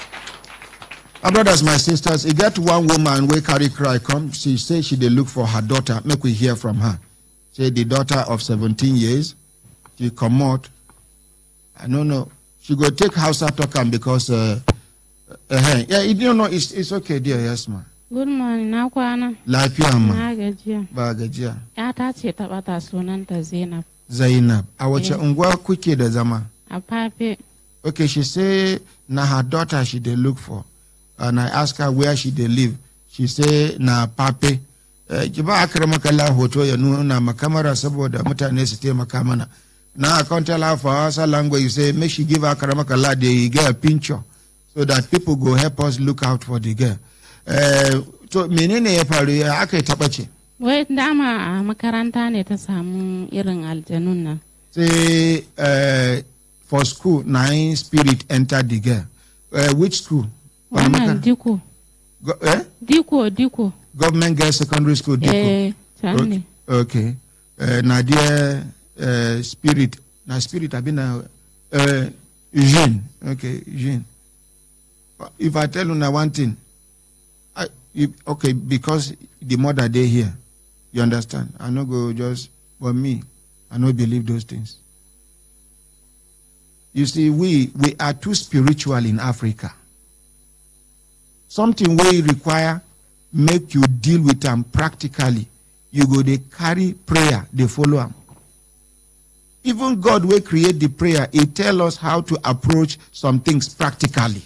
Speaker 11: My brothers, my sisters, you get one woman we carry cry come. She say she dey look for her daughter. Make we hear from her. Say the daughter of 17 years, she come out. I don't know. She go take house at Tokam because it's okay, dear. Yes, ma.
Speaker 16: Good morning, na kwana.
Speaker 11: Lafiya ma.
Speaker 16: Na gajiya.
Speaker 11: Ba gajiya.
Speaker 16: Yata ce ta bata sunanta Zainab.
Speaker 11: Zainab. A wace unguwa kuke da zama?
Speaker 16: A Pape.
Speaker 11: Okay, she say na her daughter she dey look for. And I ask her where she dey live. She say na Pape. Ki ba akramakallah hoto ya nuna makamara saboda mutane su taimaka mana. Now I can't tell her for Hausa language. You say make she give her akramakallah the girl picture so that people go help us look out for the girl. To menene ya faru ya aka yi taɓa ce?
Speaker 16: Wai dama a makaranta ne ta samu irin aljanun nan.
Speaker 11: Say for school, 9 spirit entered the girl. Which school?
Speaker 16: Wannan Diko. Diko.
Speaker 11: Government Girls Secondary School, Diko.
Speaker 16: Can ne.
Speaker 11: Okay. Nadia spirit. Na spirit have been Jean. Okay, Jean. If I tell you now one thing, okay, because the mother they here, you understand? I no go just for me. I no believe those things. You see, we are too spiritual in Africa. Something we require make you deal with them practically. You go they carry prayer, they follow them. Even God will create the prayer. He tell us how to approach some things practically.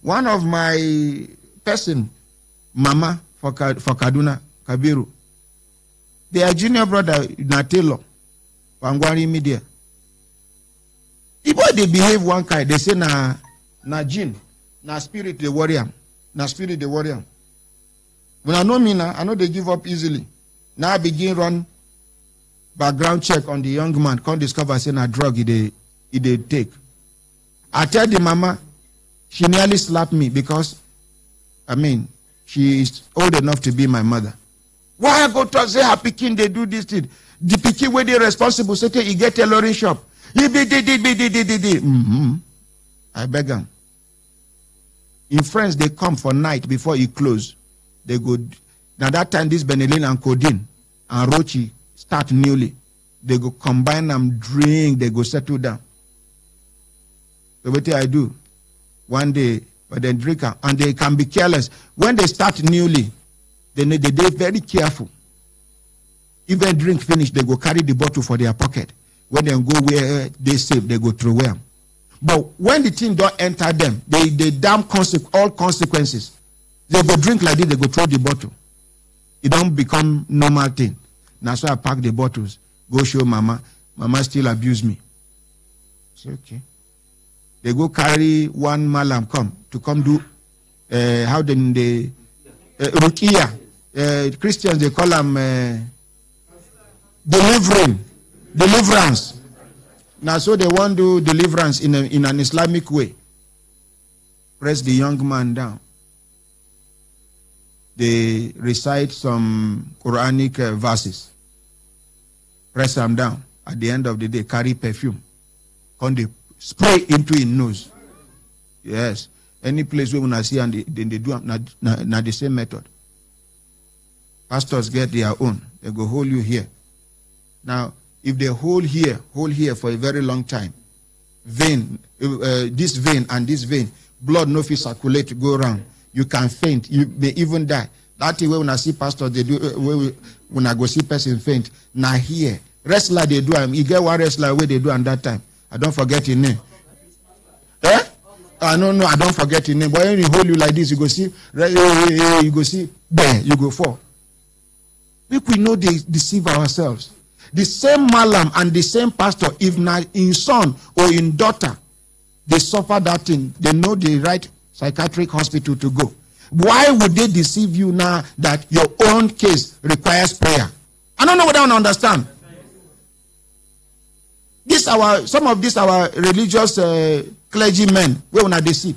Speaker 11: One of my person, Mama for Kaduna, Kabiru, their junior brother, Natelo, Wangwari Media. The boy they behave one kind, they say na jinn, na spirit the warrior, na spirit the warrior. When I know me now, I know they give up easily. Now I begin run background check on the young man, can't discover say na drug he they take. I tell the mama, she nearly slapped me because, she is old enough to be my mother. Why I go to say her pikin they do this thing? The pikin where they responsible, say he get tailoring shop. I beg him. In France, they come for night before he close. They go. Now that time, this Benelin and Codeine and Rochi start newly. They go combine them, drink. They go settle down. So what I do? One day, but then drink and they can be careless. When they start newly, they very careful. Even drink finish, they go carry the bottle for their pocket. When they go where they save, they go throw them. But when the thing don't enter them, they damn all consequences. They go drink like this, they go throw the bottle. It don't become normal thing. Now so I pack the bottles, go show mama. Mama still abuse me. Say, okay. They go carry one malam come do how then they rukia. Christians they call them deliverance. Now so they want to do deliverance in an Islamic way. Press the young man down. They recite some Quranic verses. Press him down. At the end of the day, carry perfume. Come they spray into his nose. Yes. Any place where we see and they do not the same method. Pastors get their own. They go hold you here. Now, if they hold here for a very long time, this vein and this vein, blood no fit circulate to go around. You can faint. You may even die. That is when I see pastors, they do when I go see person faint. Now here, wrestler they do. You get one wrestler where they do at that time. I don't forget his name. I don't forget his name. But when he hold you like this, you go see, there, you go fall. Make we know they deceive ourselves. The same malam and the same pastor, if not in son or in daughter, they suffer that thing. They know the right psychiatric hospital to go. Why would they deceive you now that your own case requires prayer? I don't know what I don't understand. Some of these our religious clergymen, we will not deceive.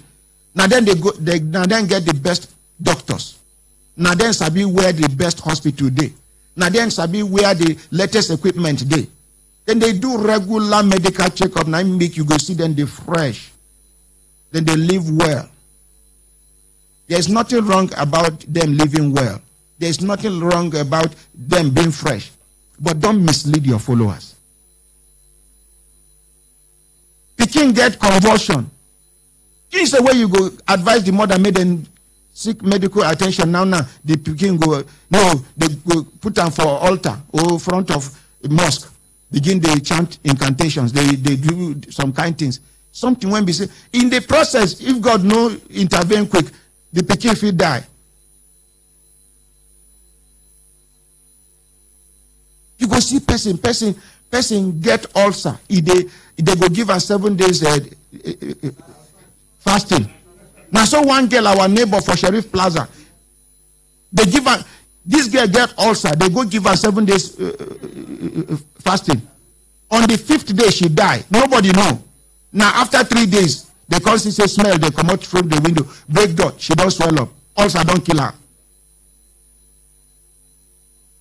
Speaker 11: Now then they get the best doctors. Now then sabi where the best hospital they. Now then sabi where the latest equipment they. Then they do regular medical checkup. Now make you go see them they fresh. Then they live well. There's nothing wrong about them living well. There's nothing wrong about them being fresh. But don't mislead your followers. Pikin get convulsion. This is the way you go advise the mother, make them seek medical attention. Now the pikin go, they go put them for altar or front of a mosque. Begin they chant incantations. They do some kind things. Something when we say in the process, if God no intervene quick, the pikin will die. You go see person get ulcer. They go give her 7 days fasting. Now so one girl, our neighbor for Sheriff Plaza, they give her, this girl get ulcer. They go give her 7 days fasting. On the 5th day she die. Nobody know. Now after 3 days, they come see say smell. They come out from the window, break door. She don't swell up. Ulcer don't kill her.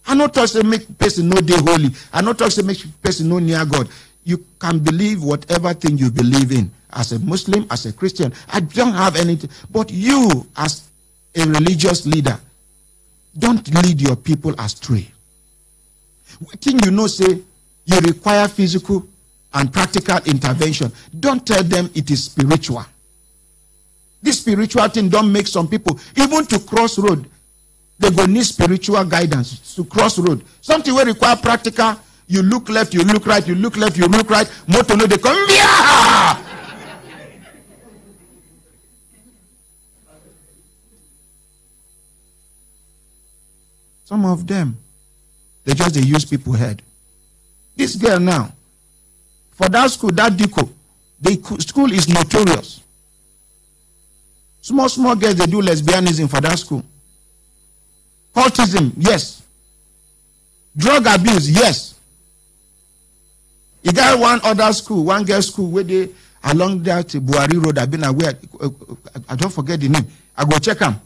Speaker 11: I not talk to make person no day holy. I not talk to make person no near God. You can believe whatever thing you believe in. As a Muslim, as a Christian, I don't have anything. But you, as a religious leader, don't lead your people astray. Thing you know say you require physical and practical intervention. Don't tell them it is spiritual. This spiritual thing don't make some people, even to cross road, they go need spiritual guidance to cross road. Something will require practical. You look left, you look right, you look left, you look right. Motor no, they come. Yeah! Some of them, they use people head. This girl now, for that school, that deco, the school is notorious. Small girls, they do lesbianism for that school. Cultism, yes. Drug abuse, yes. You got one other school, one girl school, where they, along that Buhari Road, I've been aware, I don't forget the name. I go check them.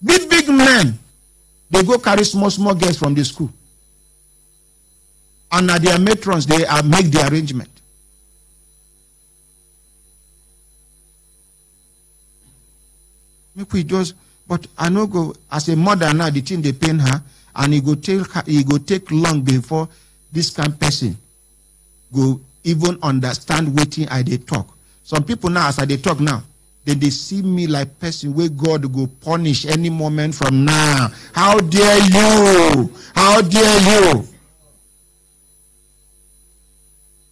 Speaker 11: Big men, they go carry small girls from the school. And at their matrons, they make the arrangement. Make we just, but I know go as a mother now, the thing they pain her, and it go take long before this kind of person go even understand what I they talk. Some people now, as I they talk now, then they see me like person where God go punish any moment from now. How dare you? How dare you?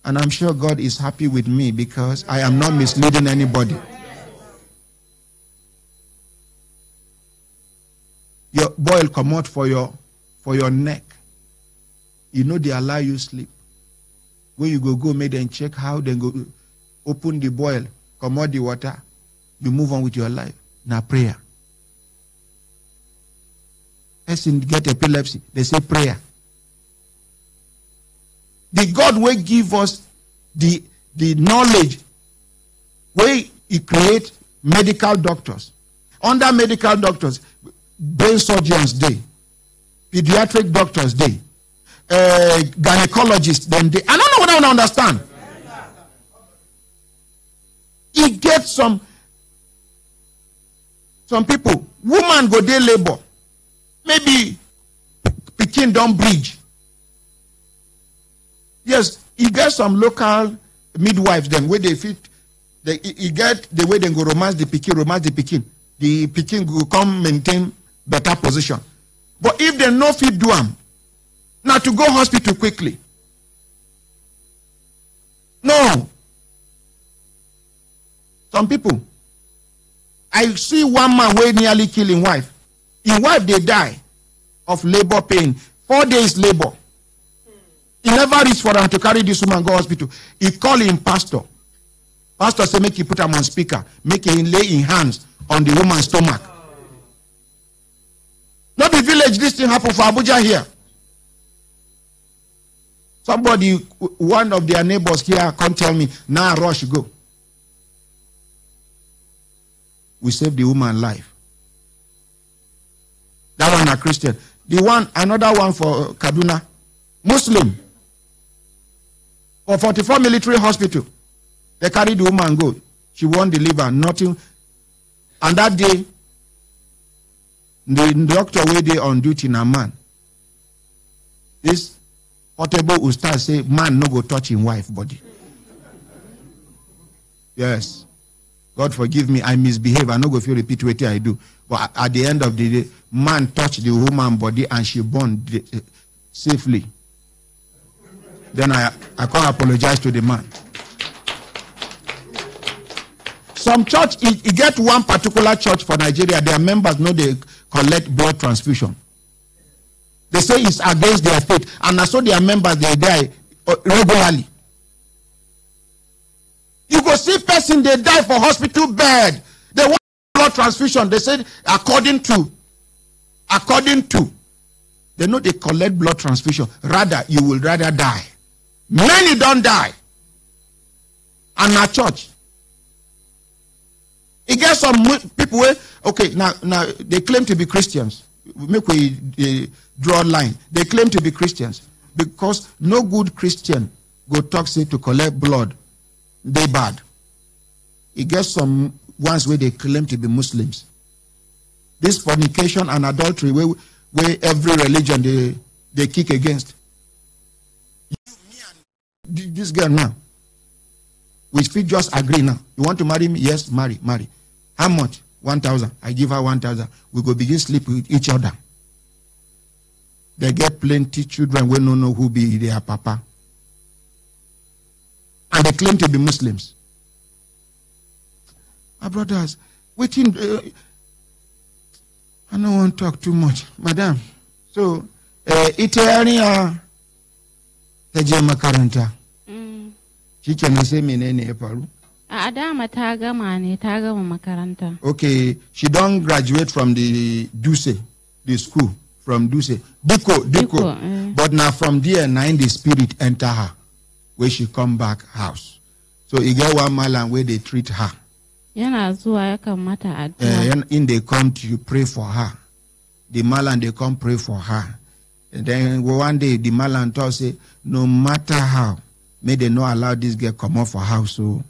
Speaker 11: And I'm sure God is happy with me because I am not misleading anybody. Your boil come out for your neck. You know they allow you sleep. When you go make them check how they go open the boil, come out the water, you move on with your life. Now prayer. Person get epilepsy, they say prayer. The God will give us the knowledge where He create medical doctors. Under medical doctors, brain surgeons day, pediatric doctors day, gynecologists then day. I don't know what I don't understand. He gets some people, woman go day labor, maybe pikin don't bridge. Yes, he gets some local midwives then where they fit. He get the way they go romance the pikin. The pikin will come maintain better position. But if they no fit do them, now to go hospital quickly. No. Some people. I see one man who nearly kill his wife. His wife they die of labor pain. 4 days labor. He never reached for them to carry this woman go hospital. He call him pastor. Pastor say make he put him on speaker. Make him lay in hands on the woman's stomach. Not the village, this thing happened for Abuja here. Somebody, one of their neighbors here, come tell me, now rush, go. We saved the woman's life. That one a Christian. Another one for Kaduna, Muslim. For 44 military hospital, they carried the woman go. She won't deliver, nothing. And that day, the doctor waited on duty na man. This portable will start say, man no go touch him wife body. Yes. God forgive me, I misbehave. I no go feel repeat what I do. But at the end of the day, man touched the woman body and she born safely. Then I can't apologize to the man. Some church, you get one particular church for Nigeria, their members know they collect blood transfusion. They say it's against their faith. And so their members, they die regularly. You go see person, they die for hospital bed. They want blood transfusion. They say according to, they know they collect blood transfusion. Rather, you will rather die. Many don't die. And our church. It gets some people where, okay, now they claim to be Christians. Make we draw a line. They claim to be Christians because no good Christian go talk say to collect blood. They bad. It gets some ones where they claim to be Muslims. This fornication and adultery where every religion they kick against. This girl now, we fit just agree now. You want to marry me? Yes, marry. How much? 1,000. I give her 1,000. We go begin sleep with each other. They get plenty children we don't know who be their papa. And they claim to be Muslims. My brothers, waiting. I don't want to talk too much. Madam, so, it's area Teje makaranta. Shi kenan sai menene ya faru?
Speaker 16: A Adama ta gama makaranta.
Speaker 11: Okay, she don't graduate from the Duse, the school, from Duse. Diko. But now from there, now in the spirit enter her, where she come back house. So you get one malam where they treat her.
Speaker 16: Yana zuwa ya kan mata addu'a.
Speaker 11: In they come to you, pray for her. The malam they come pray for her. And then one day the malam told say, no matter how, may they not allow this girl come out for house. So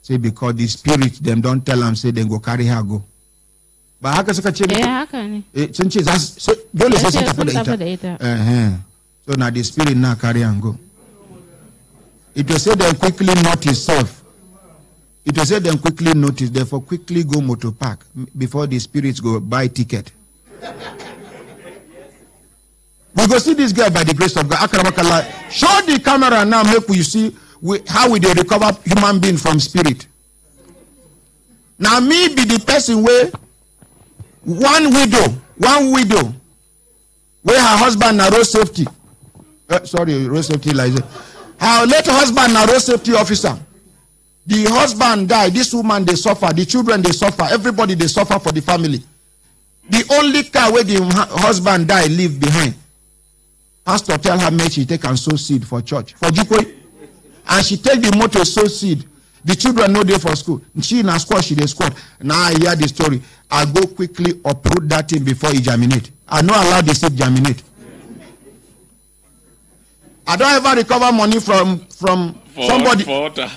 Speaker 11: say because the spirit them don't tell them say they go carry her go. But haka suka ce ne?
Speaker 16: Haka ne.
Speaker 11: Sun ce dole sai sun tafi da ita. So now the spirit now carry and go. It will say them quickly notice self. It will say them quickly notice, therefore quickly go motor park before the spirits go buy ticket. We go see this girl by the grace of God. Show the camera now, make we see how we dey recover human being from spirit? Now me be the person where one widow where her husband na road safety. Road safety like that. Her late husband na road safety officer. The husband died. This woman they suffer. The children they suffer. Everybody they suffer for the family. The only car where the husband died leave behind. Pastor tell her make she take and sow seed for church for Jikwe, and she take the motor sow seed. The children no there for school. She in a squad, she dey squad. Now I hear the story. I go quickly uproot that thing before it germinate. I not allow the seed germinate. I don't ever recover money from somebody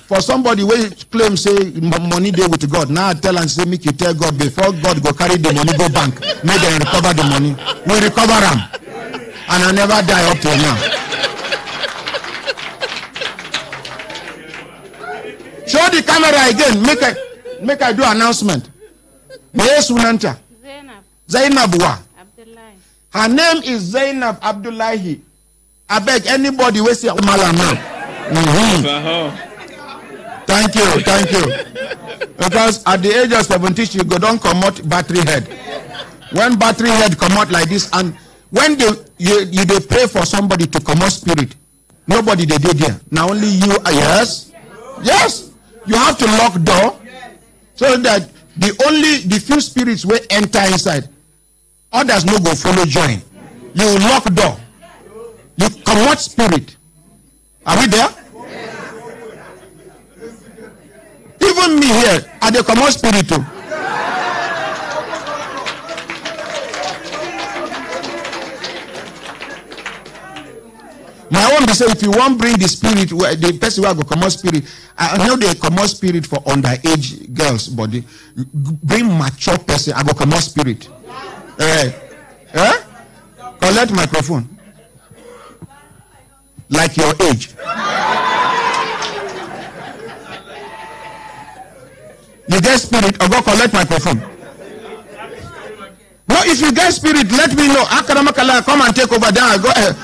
Speaker 11: for somebody who claim say money there with God. Now I tell and say make you tell God before God go carry the money go bank. Make them recover the money. We recover them, and I never die up till now. Show the camera again. Make I do announcement. Yes, Sunanta. Zainab wa. Her name is Zainab Abdullahi. I beg anybody who say Umala now. Thank you. Because at the age of 17, she go don't come out battery head. When battery head come out like this, and when you pray for somebody to come out spirit, nobody they did there. Now only you. Yes. You have to lock door so that the few spirits will enter inside. Others no go follow join. You lock door. You come out spirit. Are we there? Even me here, I dey come out spirit too. My own be say if you want bring the spirit, the person who go come out spirit, I know they come out spirit for underage girls, but bring mature person, I go come out spirit. Collect microphone. Like your age. You get spirit, or go collect microphone. No, if you get spirit, let me know. Akaramakala, come and take over there. Go ahead.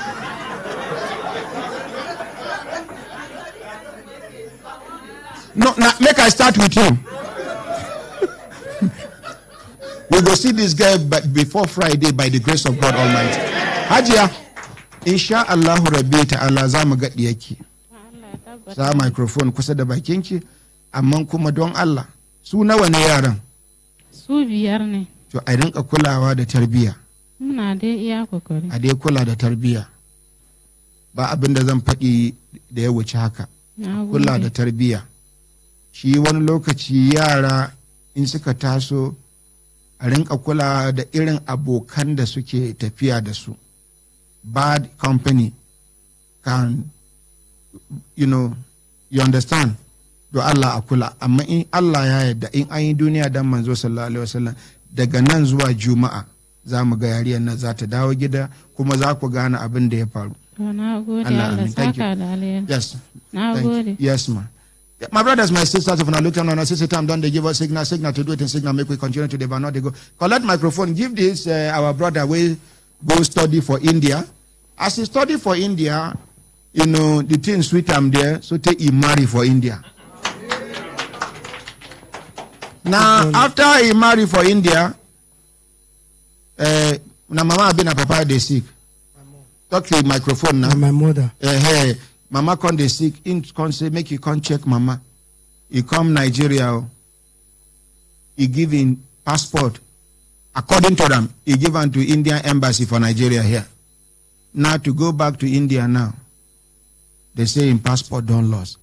Speaker 11: No, now make I start with you. We go see this guy before Friday by the grace of God Almighty. Hajiya, inshallah rabbi ta'ala za mu gaɗi yake. Sa microphone kusa da bakinki, amma kuma don Allah. Su nawa ne yaran?
Speaker 16: Su biyar ne.
Speaker 11: To a rinka kulawa da tarbiyya.
Speaker 16: Muna dai iya kokari. A
Speaker 11: dai kula da tarbiyya. Ba abin da zan faɗi da ya wuce haka. Kula da tarbiyya. Shi wani lokaci yara in suka taso a rinka kula da irin abokan da suke tafiya da su. Bad company can, you understand? Do Allah a kula. Amma in Allah ya yarda in an yi duniya dan manzo sallallahu alaihi wasallam daga nan zuwa Juma'a za mu ga yariyar nan za ta dawo gida kuma za ku gane abin da ya faru.
Speaker 16: Na gode Allah saka da alheri.
Speaker 11: Yes.
Speaker 16: Na gode.
Speaker 11: Yes, ma. My brothers, my sisters, if I look at our sister time, don't they give us signal to do it and signal make we continue to the not they go. Collect microphone, give this our brother will go study for India. As he study for India, the thing sweet am there, so take he marry for India. Now, after he marry for India, na mama been a papa they sick. Talk to the microphone now.
Speaker 14: My mother.
Speaker 11: Hey. Mama come dey sick, in come say make you come check mama. He come Nigeria, he give him passport. According to them, he give am to Indian embassy for Nigeria here. Now to go back to India now, they say in passport don't lost.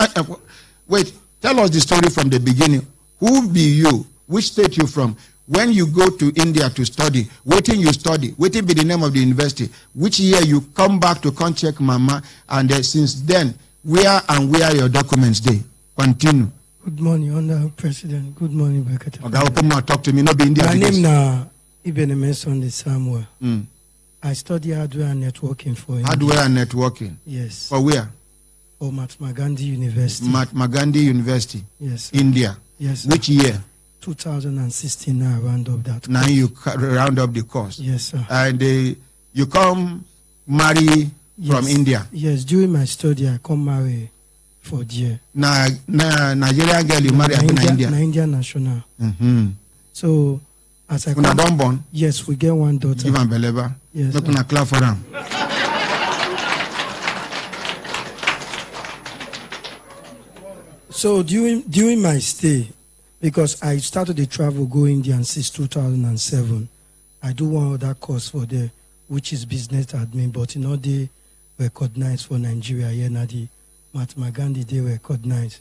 Speaker 11: Wait, tell us the story from the beginning. Who be you? Which state you from? When you go to India to study, waiting you study, waiting be the name of the university, which year you come back to come check mama, and since then, where your documents dey? Continue.
Speaker 14: Good morning, Honorable President. Good morning, Brekete.
Speaker 11: Okay, open mouth, talk to me. No be India.
Speaker 14: My name na Ibn Sunday Samuel. I study hardware and networking for India.
Speaker 11: Hardware and networking?
Speaker 14: Yes.
Speaker 11: For where?
Speaker 14: For Mahatma Gandhi University.
Speaker 11: Mahatma Gandhi University?
Speaker 14: Yes.
Speaker 11: India?
Speaker 14: Yes.
Speaker 11: Which year?
Speaker 14: 2016, I round up that course.
Speaker 11: Now you round up the course.
Speaker 14: Yes, sir.
Speaker 11: And you come marry from India.
Speaker 14: Yes, during my study, I come marry for there.
Speaker 11: Nigerian girl you marry in India.
Speaker 14: Indian national.
Speaker 11: Mm-hmm.
Speaker 14: So as I
Speaker 11: Una don born?
Speaker 14: Yes, we get one daughter.
Speaker 11: Give am beleba.
Speaker 14: Yes.
Speaker 11: Make una clap for am.
Speaker 14: So during my stay, because I started the travel go India since 2007, I do one other course for there, which is business admin, but you know they recognize for Nigeria here now the Mahatma Gandhi they recognize.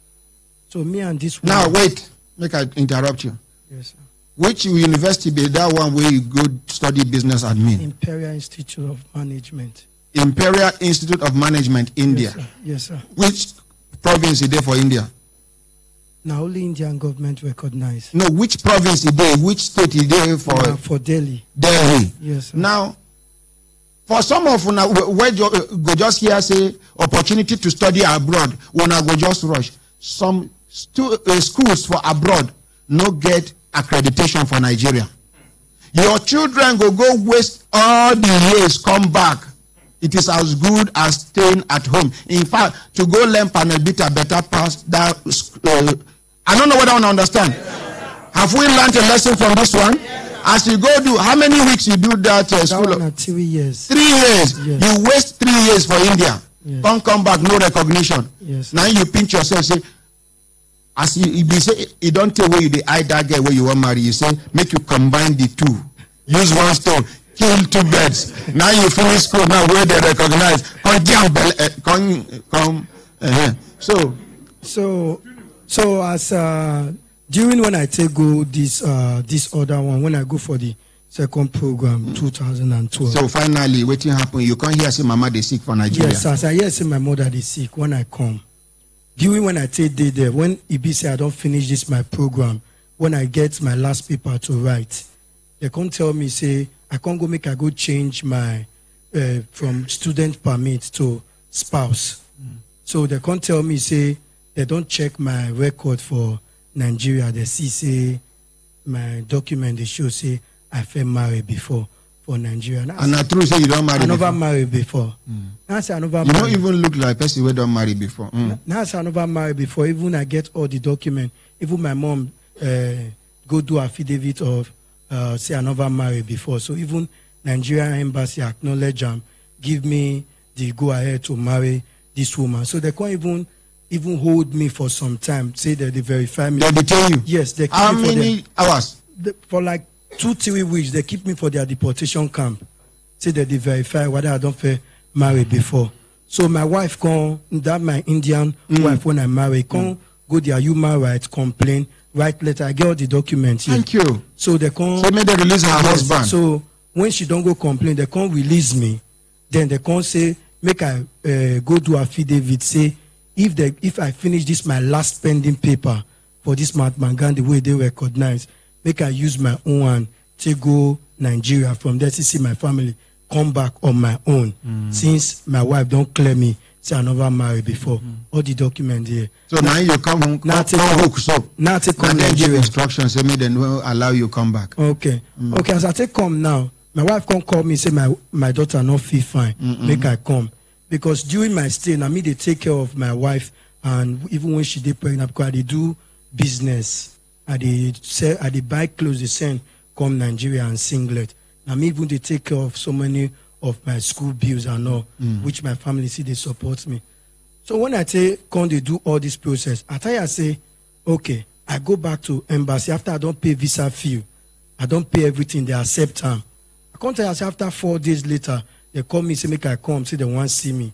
Speaker 14: So me and this one.
Speaker 11: Now wait, make I interrupt you.
Speaker 14: Yes, sir.
Speaker 11: Which university be that one where you go study business admin?
Speaker 14: Imperial Institute of Management.
Speaker 11: Imperial Institute of Management, India.
Speaker 14: Yes, sir. Yes, sir.
Speaker 11: Which province is there for India?
Speaker 14: Now only Indian government recognize.
Speaker 11: No, which province is there? Which state is there for?
Speaker 14: For Delhi.
Speaker 11: Delhi.
Speaker 14: Yes, sir.
Speaker 11: Now, for some of you where go just here say opportunity to study abroad, when I go just rush. Some schools for abroad no get accreditation for Nigeria. Your children go waste all the years, come back. It is as good as staying at home. In fact, to go learn panel beater better pass that. I don't know whether I understand. Have we learned a lesson from this one? As you go do, how many weeks you do that school?
Speaker 14: That 3 years.
Speaker 11: 3 years.
Speaker 14: Yes.
Speaker 11: You waste 3 years for India.
Speaker 14: Yes.
Speaker 11: Don't come back, no recognition.
Speaker 14: Yes.
Speaker 11: Now you pinch yourself, say, as you say, you don't tell where you the eye that girl where you want to marry. You say, make you combine the two. Use one stone, kill 2 birds. Now you finish school, now where they recognize.
Speaker 14: So as during when I take go this other one, when I go for the second program 2012.
Speaker 11: So finally, what happened? You can't hear say mama they sick for Nigeria.
Speaker 14: Yes, as I hear say my mother they sick when I come. During when I take day there, when Ibi say I don't finish this my program, when I get my last paper to write, they can't tell me say I can't go make I go change my from student permit to spouse. So they can't tell me say they don't check my record for Nigeria. They see say my document they show say I fell married before for Nigeria.
Speaker 11: And I true say you don't marry.
Speaker 14: I never married before. Now say I never.
Speaker 11: You don't even look like a person who don't marry before.
Speaker 14: Now say I never married before. Even I get all the document. Even my mom go do affidavit of say I never married before. So even Nigerian embassy acknowledge give me the go ahead to marry this woman. So they can't even hold me for some time. Say that they verify me.
Speaker 11: They detain you?
Speaker 14: Yes. They keep
Speaker 11: How
Speaker 14: me
Speaker 11: many hours?
Speaker 14: For like 2-3 weeks. They keep me for their deportation camp. Say that they verify whether I don't feel married before. So my wife that my Indian wife when I marry, go their human rights complain, write letter. I get all the documents here.
Speaker 11: Thank you.
Speaker 14: So they can't.
Speaker 11: So maybe they release her husband.
Speaker 14: So when she don't go complain, they can't release me. Then they can't say make I go do affidavit. Say if I finish this my last pending paper for this Mahatma Gandhi way they recognize, make I use my own one to go Nigeria from there to see my family come back on my own. Since my wife don't clear me, say I never married before. All the document here.
Speaker 11: So now you come hook so.
Speaker 14: Now take come
Speaker 11: Nigeria.
Speaker 14: Nigeria.
Speaker 11: Instructions say me then will allow you come back.
Speaker 14: Okay. Okay, as I take come now, my wife can't call me say my daughter not feel fine. Make I come. Because during my stay, now me they take care of my wife, and even when she did pregnant, because they do business, they buy clothes, they send come Nigeria and singlet. Now me even they take care of so many of my school bills and all, which my family see they support me. So when I say come they do all this process, I say, okay, I go back to embassy after I don't pay visa fee, I don't pay everything, they accept them. I come tell you, say after 4 days later, they call me, say make I come, say they want to see me.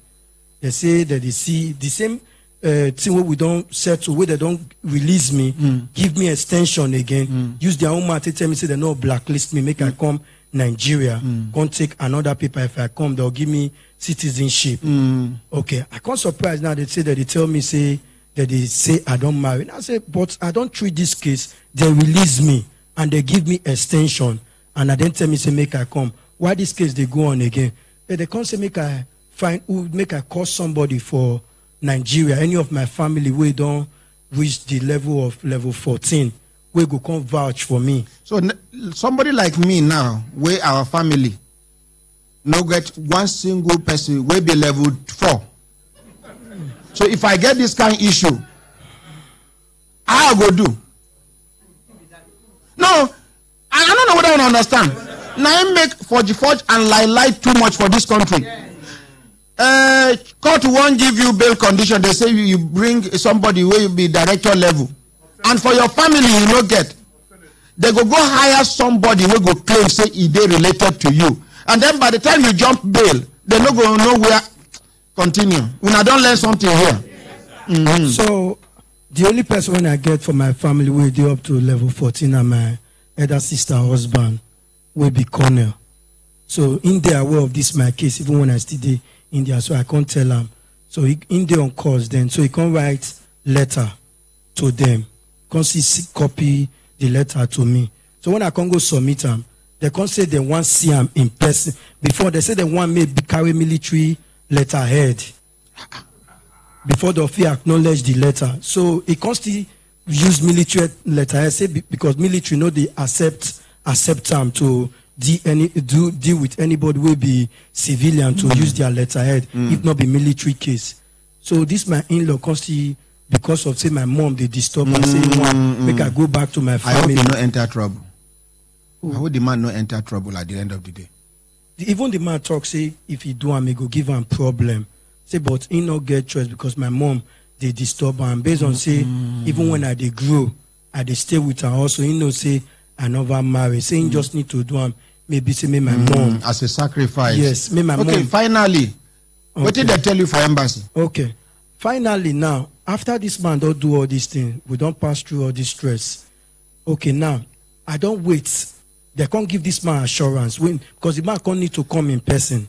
Speaker 14: They say that they see the same thing where we don't settle, where they don't release me, give me extension again, use their own mouth to tell me, say they no blacklist me, make I come Nigeria, can't take another paper. If I come, they'll give me citizenship. Okay, I can't surprise now. They say that they tell me say that they say I don't marry. And I say, but I don't treat this case. They release me and they give me extension, and I then tell me say make I come. Why this case they go on again? They can't say make I call somebody for Nigeria. Any of my family we don't reach the level of level 14. We go come vouch for me.
Speaker 11: So somebody like me now, where our family no get one single person will be level 4. So if I get this kind of issue, how I go do? No, I don't know whether I understand. Now I make forge and lie too much for this country. Court won't give you bail condition. They say you bring somebody who will be director level, and for your family you no get. They go hire somebody who go claim say he dey related to you, and then by the time you jump bail, they no go know where. Continue. When I don't learn something here. Mm-hmm.
Speaker 14: So the only person when I get for my family will be up to level 14, and my elder sister husband will be colonel. So in there aware of this my case, even when I still dey in there, so I can't tell them. So he in there on course then, so he can write letter to them. Can't see copy the letter to me. So when I can go submit them, they can't say they want see him in person. Before they say they want me carry military letterhead before the officer acknowledge the letter. So he can't still use military letterhead, say because military know they accept them to deal with anybody will be civilian to use their letterhead if not be military case. So this my in-law constantly because of say my mom they disturb and say make I go back to my family.
Speaker 11: I hope you no enter trouble. I hope the man no enter trouble at the end of the day.
Speaker 14: Even the man talk say if he do him, he go give him problem. Say but he no get choice because my mom they disturb him. Based on say even when I they grow, I they stay with her also. He know say I never marry. Say he just need to do him. Maybe say me my mom
Speaker 11: as a sacrifice.
Speaker 14: Yes, me my mom.
Speaker 11: Okay, finally, what did they tell you for embassy?
Speaker 14: Okay, finally now after this man don't do all these things, we don't pass through all this stress. Okay, now I don't wait. They can't give this man assurance because the man can't need to come in person.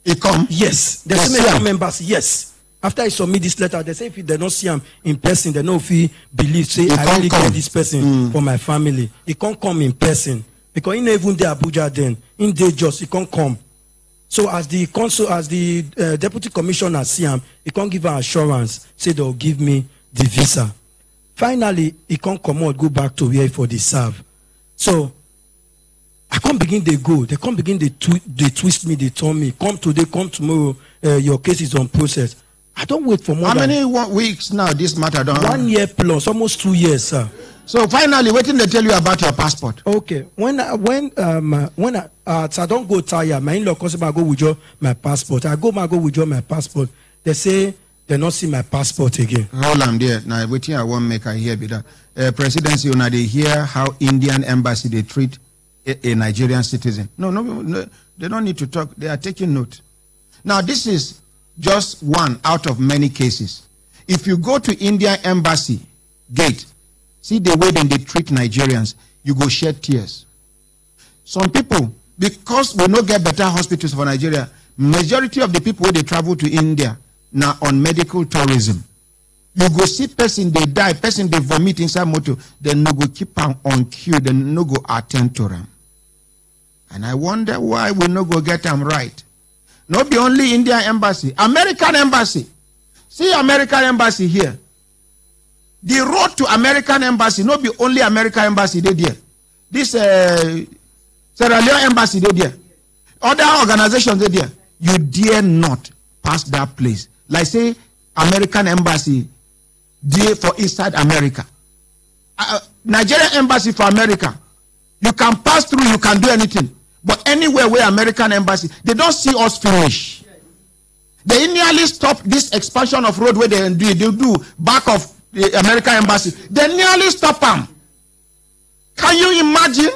Speaker 11: He come?
Speaker 14: Yes. They say make come embassy. Yes. After I submit this letter, they say if they don't see him in person, they know if he believe say I really get this person for my family. He can't come in person because he not even there Abuja then. In day just he can't come. So as the consul, as the deputy commissioner see him, he can't give an assurance. Say they'll give me the visa. Finally, he can't come out, go back to where for the serve. So I can't begin they go. They can't begin they twist me. They turn me. Come today, come tomorrow. Your case is on process. I don't wait for more.
Speaker 11: How many weeks now? This matter done.
Speaker 14: 1 year plus, almost 2 years, sir.
Speaker 11: So finally, what did they tell you about your passport?
Speaker 14: Okay, when I don't go tired, my in-law calls me I go withdraw my passport. I go withdraw my passport. They say they not see my passport again.
Speaker 11: Hold on there. Now, waiting I won't make I hear be that presidency. Now they hear how Indian embassy they treat a Nigerian citizen. No, they don't need to talk. They are taking note. Now, this is just one out of many cases. If you go to Indian embassy gate, see the way then they treat Nigerians, you go shed tears. Some people, because we don't get better hospitals for Nigeria, majority of the people they travel to India now on medical tourism. You go see person they die, person they vomit inside motor, then no go keep on queue, then no go attend to them. And I wonder why we no go get them right. Not be only Indian embassy, American embassy. See American embassy here. The road to American embassy, not be only American embassy they there. This Sierra Leone embassy they there. Other organizations they there. You dare not pass that place. Like say American embassy there for inside America. Nigerian embassy for America. You can pass through, you can do anything. But anywhere where American embassy, they don't see us finish. They nearly stop this expansion of road where they do back of the American embassy. They nearly stop them. Can you imagine?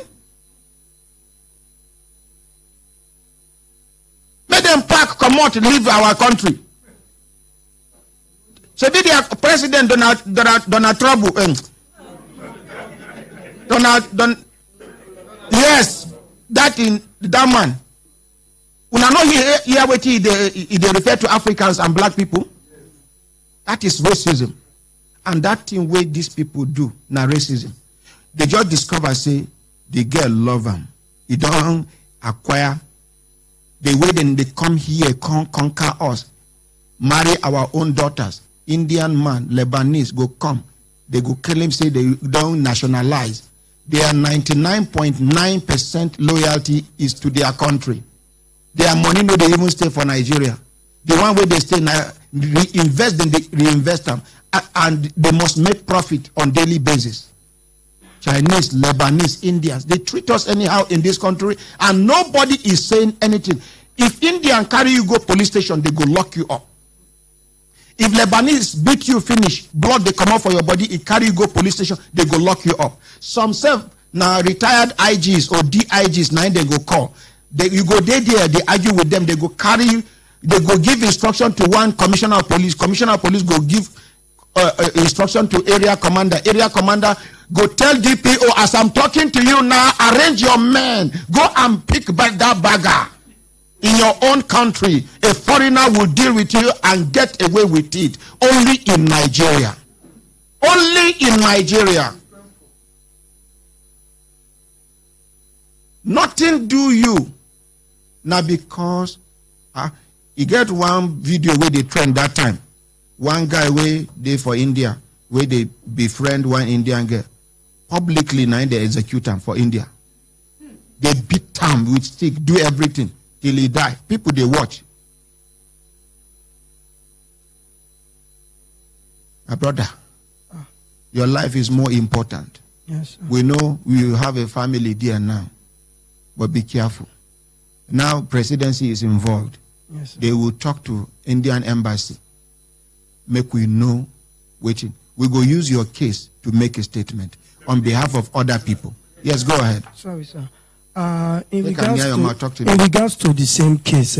Speaker 11: Let them pack, come out, leave our country. So did the President Donald Trump, yes, that man. When I know here what they refer to Africans and black people, that is racism. And that thing where these people do, now racism. They just discover, say, the girl love them. They don't acquire the way then they come here, conquer us, marry our own daughters. Indian man, Lebanese go come. They go kill him, say they don't nationalize. Their 99.9% loyalty is to their country. Their money no they even stay for Nigeria. the one where they stay now, reinvest them, they reinvest them, and they must make profit on daily basis. Chinese, Lebanese, Indians, they treat us anyhow in this country, and nobody is saying anything. If Indian carry you go police station, they go lock you up. If Lebanese beat you finish, blood they come out for your body, it carry you go police station, they go lock you up. Some self now retired IGs or DIGs, now they go call. You go there, they argue with them, they go carry you, they go give instruction to one commissioner of police. Commissioner of police go give instruction to area commander. Area commander go tell DPO, as I'm talking to you now, arrange your men, go and pick back that bagger. In your own country, a foreigner will deal with you and get away with it. Only in Nigeria. Only in Nigeria. Nothing do you. Now because you get one video where they trend that time. One guy where they for India, where they befriend one Indian girl. Publicly now they execute him for India. They beat him with stick, do everything till he die. People they watch. My brother, your life is more important.
Speaker 14: Yes, sir.
Speaker 11: We know we have a family there now, but be careful. Now presidency is involved.
Speaker 14: Yes, sir.
Speaker 11: They will talk to Indian embassy. Make we know waiting. We go use your case to make a statement on behalf of other people. Yes, go ahead.
Speaker 14: Sorry, sir. In regards to the same case,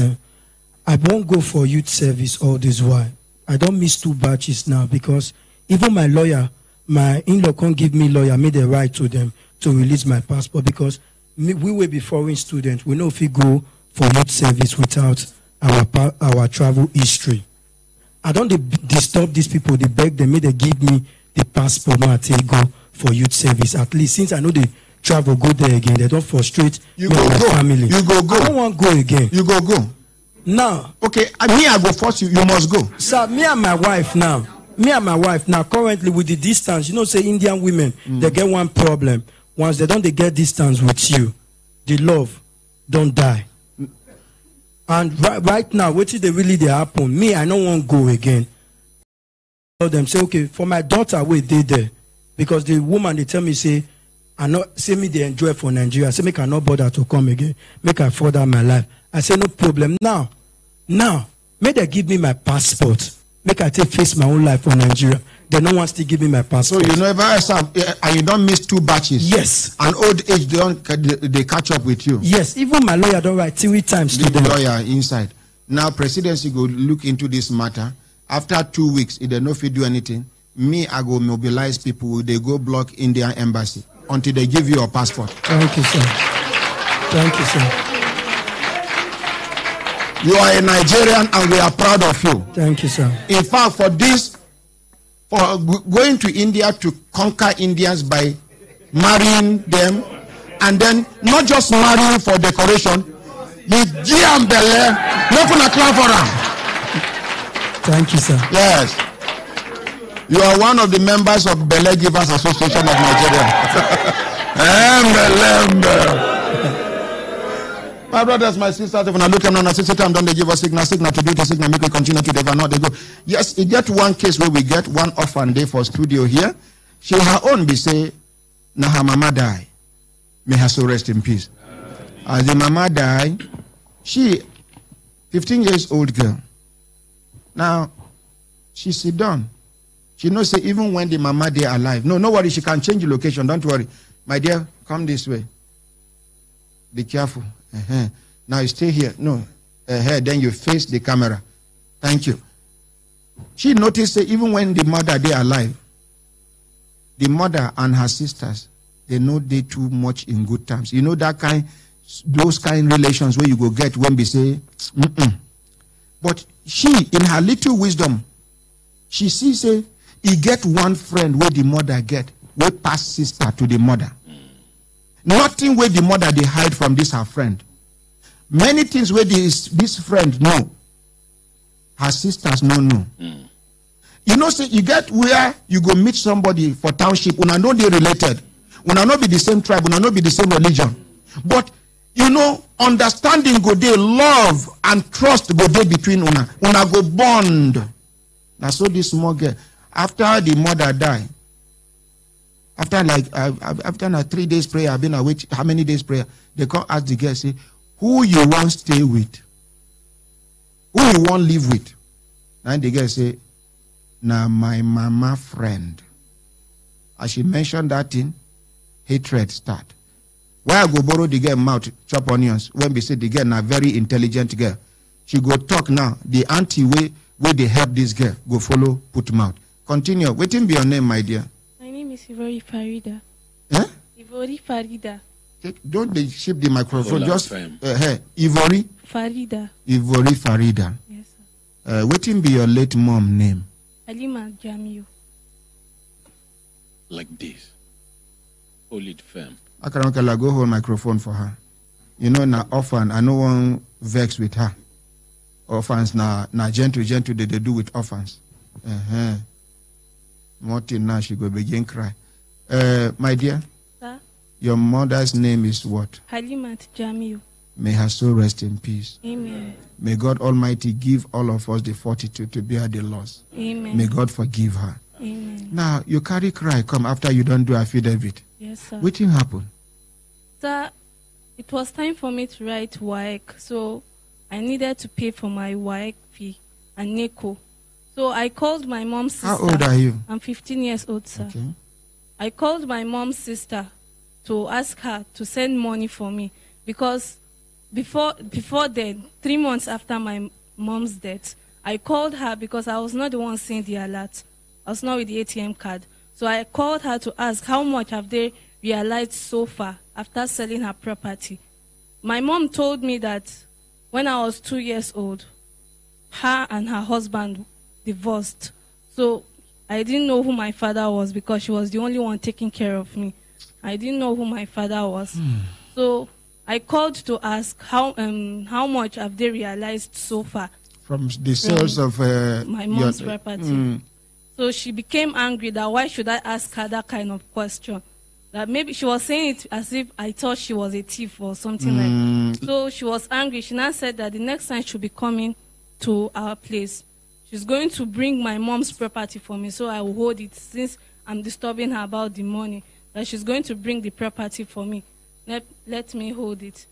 Speaker 14: I won't go for youth service all this while. I don't miss 2 batches now because even my lawyer, my in-law can't give me lawyer, made a right to them to release my passport because we will be foreign students. We know if we go for youth service without our travel history. I don't disturb these people. They beg them, may they give me the passport now to go for youth service. At least since I know they travel, go there again. They don't frustrate me and my family.
Speaker 11: You go.
Speaker 14: I don't want to go again.
Speaker 11: You go.
Speaker 14: Now.
Speaker 11: Okay, me I go force you. You must go.
Speaker 14: Sir, me and my wife now, currently with the distance, you know, say Indian women, they get one problem. Once they get distance with you, the love don't die. And right now, what is they really they happen? Me, I don't want to go again. Tell them, say, okay, for my daughter, wait, they there. Because the woman, they tell me, say, I not say me they enjoy for Nigeria. I say, make I not bother to come again. Make I further my life. I say, no problem. Now, may they give me my passport. Make I take face my own life for Nigeria. They no one still give me my passport.
Speaker 11: So you never and you don't miss 2 batches.
Speaker 14: Yes.
Speaker 11: And old age they catch up with you.
Speaker 14: Yes. Even my lawyer don't write 3 times to
Speaker 11: the
Speaker 14: them.
Speaker 11: lawyer inside. Now presidency go look into this matter. After 2 weeks, if they no fit do anything, me I go mobilize people. They go block Indian embassy until they give you a passport.
Speaker 14: Thank you, sir. Thank you, sir.
Speaker 11: You are a Nigerian and we are proud of you.
Speaker 14: Thank you, sir.
Speaker 11: In fact, for going to India to conquer Indians by marrying them, and then not just marrying for decoration, you give Bele, not gonna clap for them.
Speaker 14: Thank you, sir.
Speaker 11: Yes. You are one of the members of Bele Givers Association of Nigeria. My brothers, my sisters, if I look at them and say, I'm done, they give us signal to do the signal, make we continue to never not they go. Yes, it get one case where we get one orphan day for studio here. She her own be say, now her mama die. May her soul rest in peace. As the mama die, she 15 years old girl. Now, she sit down. She knows say even when the mama they alive. No worry, she can change the location. Don't worry. My dear, come this way. Be careful. Now you stay here. No. Then you face the camera. Thank you. She noticed that even when the mother they alive, the mother and her sisters, they know they too much in good terms. You know those kind relations where you go get when we say, But she, in her little wisdom, she sees say, he get one friend where the mother get, where pass sister to the mother. Nothing where the mother they hide from this her friend. Many things where this friend know, her sisters no know. You know, say you get where you go meet somebody for township, when I know they related, when I know be the same tribe, when I know be the same religion. But you know, understanding go dey, love and trust go dey between una. Una go bond. Now so this small girl, after the mother die, after 3 days prayer, I've been awake. How many days prayer? They come ask the girl, say, who you want stay with? Who you want live with? And the girl say, nah, my mama friend. As she mentioned that thing, hatred start. Why I go borrow the girl mouth, chop onions, when we say the girl na very intelligent girl. She go talk now. The auntie way they help this girl, go follow, put mouth. Continue. Waiting be your name, my dear.
Speaker 17: My name is Ivori Farida.
Speaker 11: Eh?
Speaker 17: Ivori Farida.
Speaker 11: Don't they ship the microphone? Just
Speaker 17: Ivori Farida.
Speaker 11: Ivori Farida.
Speaker 17: Yes, sir.
Speaker 11: Waiting be your late mom name.
Speaker 17: Halima Jamiu.
Speaker 18: Like this. Hold it firm.
Speaker 11: Akarakala, go hold microphone for her. You know, na orphan, I no one vex with her. Orphans na gentle they do with orphans. Martin now she go begin cry. My dear,
Speaker 17: sir?
Speaker 11: Your mother's name is what?
Speaker 17: Halimat Jamiu.
Speaker 11: May her soul rest in peace.
Speaker 17: Amen.
Speaker 11: May God Almighty give all of us the fortitude to bear the loss.
Speaker 17: Amen.
Speaker 11: May God forgive her.
Speaker 17: Amen.
Speaker 11: Now, you carry cry come after you don't do affidavit.
Speaker 17: Yes, sir.
Speaker 11: What thing happen?
Speaker 17: Sir, it was time for me to write work, so I needed to pay for my work fee and NECO. So I called my mom's sister.
Speaker 11: How old are you?
Speaker 17: I'm 15 years old, sir.
Speaker 11: Okay.
Speaker 17: I called my mom's sister to ask her to send money for me because before then, 3 months after my mom's death, I called her because I was not the one seeing the alert. I was not with the ATM card. So I called her to ask how much have they realized so far after selling her property. My mom told me that when I was 2 years old, her and her husband divorced. So I didn't know who my father was because she was the only one taking care of me. I didn't know who my father was. So I called to ask how much have they realized so far
Speaker 11: from the sales of
Speaker 17: my mom's property. So she became angry that why should I ask her that kind of question? That maybe she was saying it as if I thought she was a thief or something like that. So she was angry. She now said that the next time she'll be coming to our place, she's going to bring my mom's property for me so I will hold it since I'm disturbing her about the money. That she's going to bring the property for me. Let me hold it.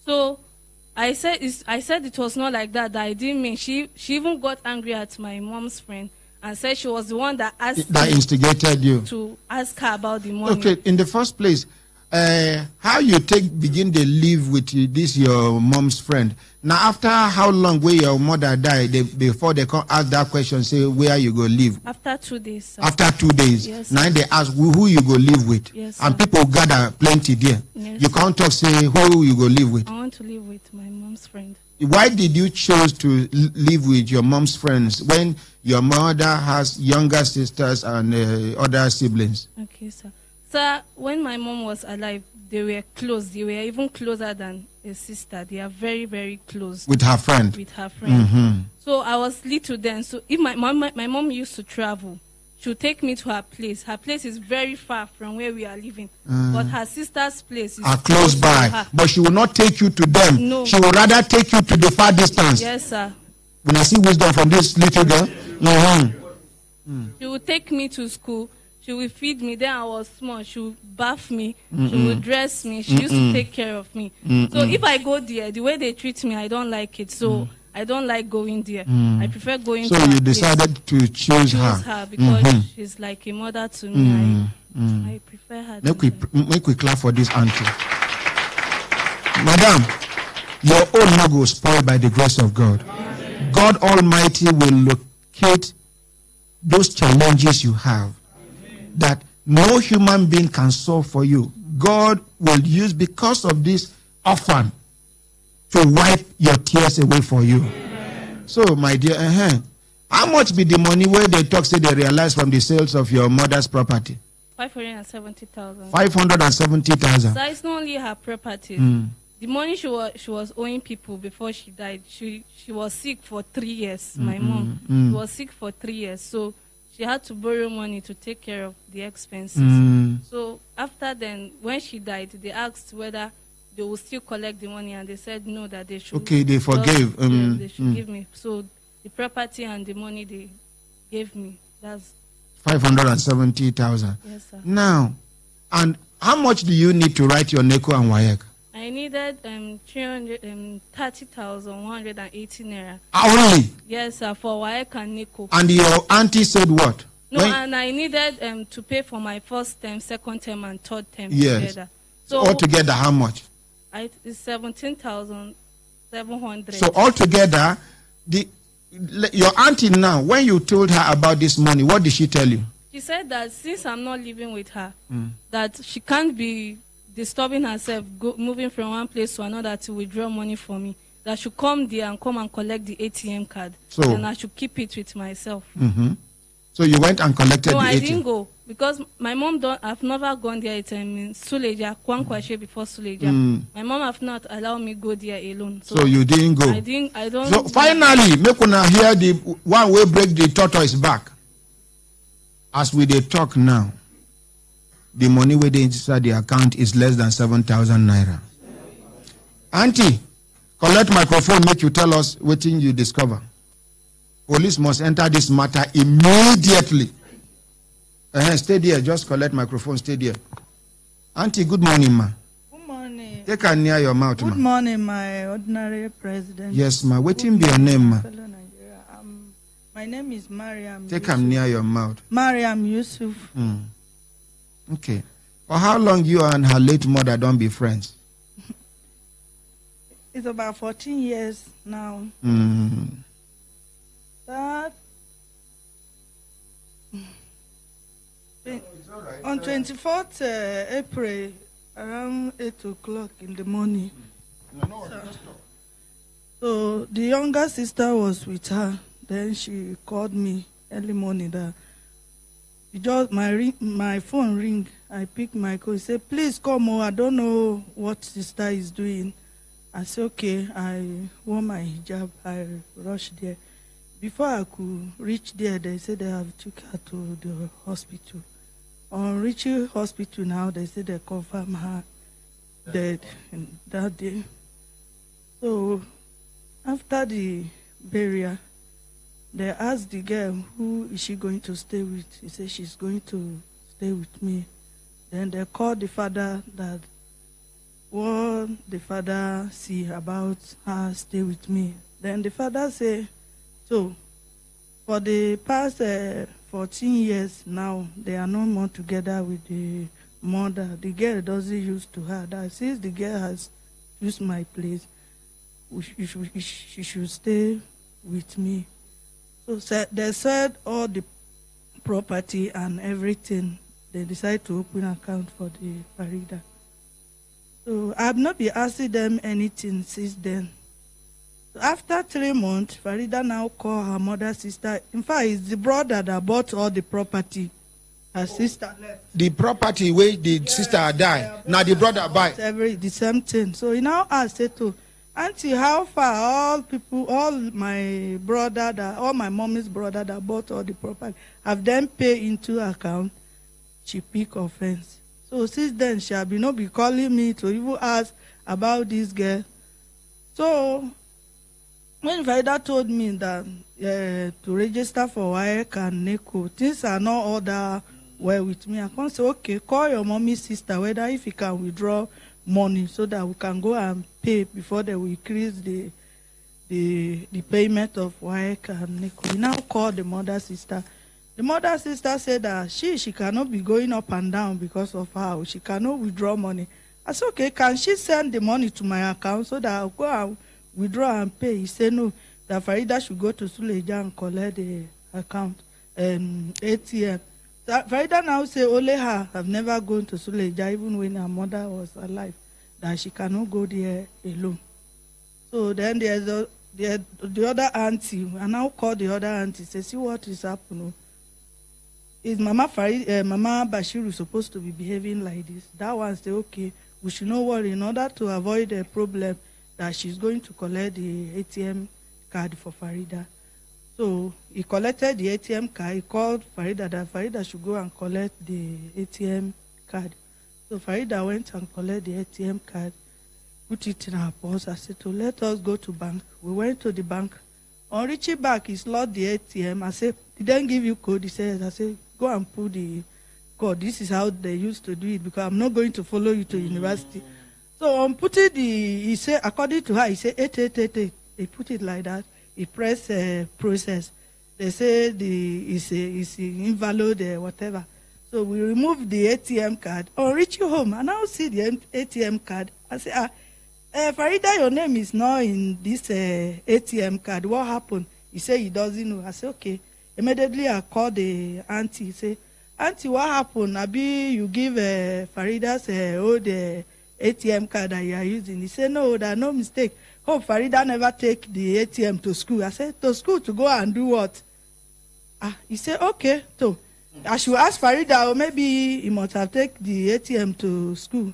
Speaker 17: So I said it was not like that I didn't mean. She even got angry at my mom's friend and said she was the one that asked
Speaker 11: that instigated you
Speaker 17: to ask her about the money.
Speaker 11: Okay, in the first place, how you begin to live with this your mom's friend? Now, after how long will your mother die before they come ask that question, say where you go live?
Speaker 17: After 2 days. Sir.
Speaker 11: After 2 days.
Speaker 17: Yes,
Speaker 11: now they ask who you go live with.
Speaker 17: Yes,
Speaker 11: and people gather plenty there.
Speaker 17: Yes,
Speaker 11: you can't talk, say who you go live with.
Speaker 17: I want to live with my mom's friend.
Speaker 11: Why did you choose to live with your mom's friends when your mother has younger sisters and other siblings?
Speaker 17: Okay, sir. Sir, when my mom was alive, they were close. They were even closer than a sister. They are very, very close.
Speaker 11: With her friend?
Speaker 17: With her friend. So I was little then. So if my mom used to travel, she would take me to her place. Her place is very far from where we are living. But her sister's place is
Speaker 11: close by. But she will not take you to them.
Speaker 17: No.
Speaker 11: She will rather take you to the far distance.
Speaker 17: Yes, sir.
Speaker 11: When I see wisdom from this little girl.
Speaker 17: She would take me to school. She would feed me. Then I was small. She would bath me. She would dress me. She used to take care of me. So if I go there, the way they treat me, I don't like it. So I don't like going there. I prefer going to her.
Speaker 11: So you decided to choose her.
Speaker 17: Because she's like a mother to me. I prefer her.
Speaker 11: Make we clap for this auntie. Madam, your own no go spoiled by the grace of God. God Almighty will locate those challenges you have that no human being can solve for you. God will use because of this orphan to wipe your tears away for you. So, my dear, how much be the money where they talk say they realize from the sales of your mother's property?
Speaker 17: 570,000.
Speaker 11: 570,000.
Speaker 17: So it's not only her property. The money she was owing people before she died. She was sick for 3 years. My mom she was sick for 3 years, so she had to borrow money to take care of the expenses. So after then, when she died, they asked whether they will still collect the money, and they said no, that they should.
Speaker 11: Okay, they forgave.
Speaker 17: They should give me. So the property and the money they gave me, that's
Speaker 11: 570,000.
Speaker 17: Yes, sir.
Speaker 11: Now, and how much do you need to write your NECO and WAEC?
Speaker 17: I needed 30,180 naira.
Speaker 11: Only?
Speaker 17: Yes, sir, for WAEC and NECO.
Speaker 11: And your auntie said what?
Speaker 17: No, and I needed to pay for my first term, second term, and third term together.
Speaker 11: So altogether, how much?
Speaker 17: It's 17,700.
Speaker 11: So altogether, your auntie now, when you told her about this money, what did she tell you?
Speaker 17: She said that since I'm not living with her, that she can't be disturbing herself, moving from one place to another to withdraw money from me. That I should come there and come and collect the ATM card. And I should keep it with myself.
Speaker 11: So you went and collected the ATM?
Speaker 17: No, I didn't go. Because my mom I've never gone there. It's in Suleja, Kwankwashe before Suleja. My mom have not allowed me go there alone.
Speaker 11: So you didn't go?
Speaker 17: I don't.
Speaker 11: So finally, make una hear the one way break the tortoise back. As we dey talk now, the money wey dey inside the account is less than 7,000 naira. Auntie, collect microphone, make you tell us wetin you discover. Police must enter this matter immediately. Stay there, just collect microphone, stay there. Auntie, good morning, ma.
Speaker 19: Good morning.
Speaker 11: Take her near your mouth, ma.
Speaker 19: Good morning, my ordinary president.
Speaker 11: Yes, ma. Wetin be your name, ma?
Speaker 19: My name is Mariam.
Speaker 11: Take her near your mouth.
Speaker 19: Mariam Yusuf.
Speaker 11: Okay. For how long you and her late mother don't be friends?
Speaker 19: It's about 14 years now. That on 24th April, around 8 o'clock in the morning. So the younger sister was with her. Then she called me early morning that my phone ring. I picked my call. He said, please come over. I don't know what sister is doing. I said, okay. I wore my hijab. I rushed there. Before I could reach there, they said they have took her to the hospital. On reaching hospital now, they said they confirm her dead that day. So after the burial, they asked the girl, who is she going to stay with? He said, she's going to stay with me. Then they called the father that what the father see about her stay with me. Then the father said, so for the past 14 years now, they are no more together with the mother. The girl doesn't used to her. That since the girl has used my place, she should stay with me. So they said all the property and everything. They decided to open an account for the Farida. So I have not been asking them anything since then. So after 3 months, Farida now called her mother's sister. In fact, it's the brother that bought all the property. Her sister left.
Speaker 11: The property where the sister died. Now the brother buy.
Speaker 19: The same thing. So he now asked her to, Auntie, how far all my brother, all my mommy's brother that bought all the property, have them paid into account? She pick offense. So since then, she have not be calling me to even ask about this girl. So when Vida told me that to register for WAEC and NECO, things are not all that well with me. I can say, okay, call your mommy's sister, whether if you can withdraw money so that we can go and pay before they will increase the payment of WAEC and NECO. We now call the mother sister. The mother sister said that she cannot be going up and down because of how she cannot withdraw money. I said, okay, can she send the money to my account so that I'll go and withdraw and pay? He said no, that Farida should go to Suleja and collect the account ATM. So Farida now say only her have never gone to Suleja even when her mother was alive, that she cannot go there alone. So then there's the other auntie. I now call the other auntie, say, see what is happening. Is Mama Bashiru supposed to be behaving like this? That one say, okay, we should not worry in order to avoid a problem that she's going to collect the ATM card for Farida. So he collected the ATM card. He called Farida that Farida should go and collect the ATM card. So Farida went and collected the ATM card. put it in our purse. I said, to let us go to bank. We went to the bank. On reaching back, he slot the ATM. I said, did they give you code? He said, I said, go and put the code. This is how they used to do it because I'm not going to follow you to university. So on putting he said, according to her, he said 8888. He put it like that. He pressed process. They say it's invalid, whatever. So we removed the ATM card. On reaching home, I now see the ATM card. I say, Farida, your name is not in this ATM card. What happened? He said he doesn't know. I said, okay. Immediately I called the auntie. He said, auntie, what happened? Abi, you give Farida's old ATM card that you are using. He said, no, there's no mistake. Hope Farida never take the ATM to school. I said, to school to go and do what? He said, okay. So I should ask Farida, or maybe he must have taken the ATM to school.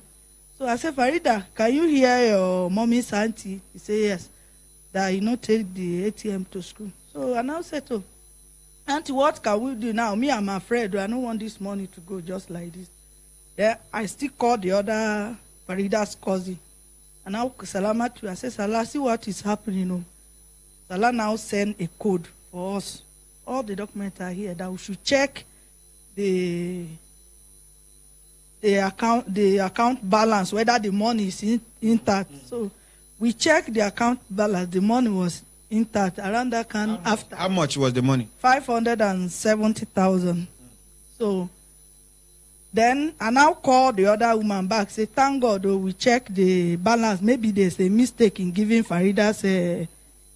Speaker 19: So I said, Farida, can you hear your mommy's auntie? He said, yes, that he not take the ATM to school. So I now said, oh, auntie, what can we do now? Me, I'm afraid. I don't want this money to go just like this. Yeah, I still called the other Farida's cousin. And now Salama to I said, Salah, see what is happening. Oh. Salah now send a code for us. All the documents are here that we should check the account balance, whether the money is intact. So we checked the account balance. The money was intact. Around that can after.
Speaker 11: How much was the money?
Speaker 19: 570,000. So then I now call the other woman back. Say, thank God, oh, we check the balance. Maybe there's a mistake in giving Farida's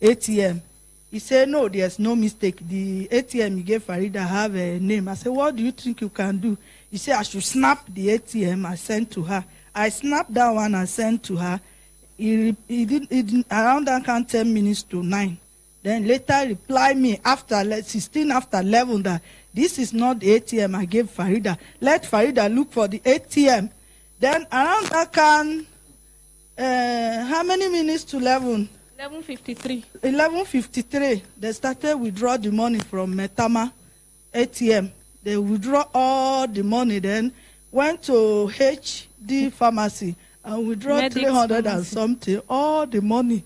Speaker 19: ATM. He said, no, there's no mistake. The ATM you gave Farida have a name. I said, what do you think you can do? He said, I should snap the ATM I sent to her. I snapped that one I sent to her. He did around that count 10 minutes to 9. Then later reply me after 16 after 11 that this is not the ATM I gave Farida. Let Farida look for the ATM. Then around that count, how many minutes to 11?
Speaker 17: 11:53.
Speaker 19: 11:53. They started withdraw the money from Metama ATM. They withdraw all the money. Then went to HD pharmacy and withdraw
Speaker 17: Medics
Speaker 19: 300
Speaker 17: pharmacy.
Speaker 19: and something. All the money.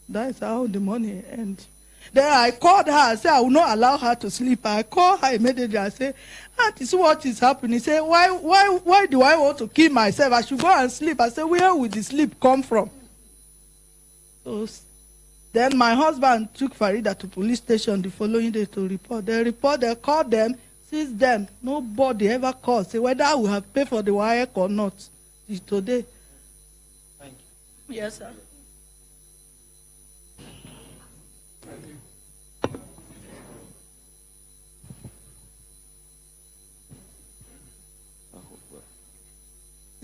Speaker 19: That's how the money ends. Then I called her. I said I will not allow her to sleep. I called her immediately. I said, "This is what is happening." She said, "Why do I want to kill myself? I should go and sleep." I said, "Where will the sleep come from?" So then my husband took Farida to police station the following day to report. They called them, seized them. Nobody ever called. Say whether I will have paid for the wire or not. It's today.
Speaker 11: Thank you.
Speaker 19: Yes, sir.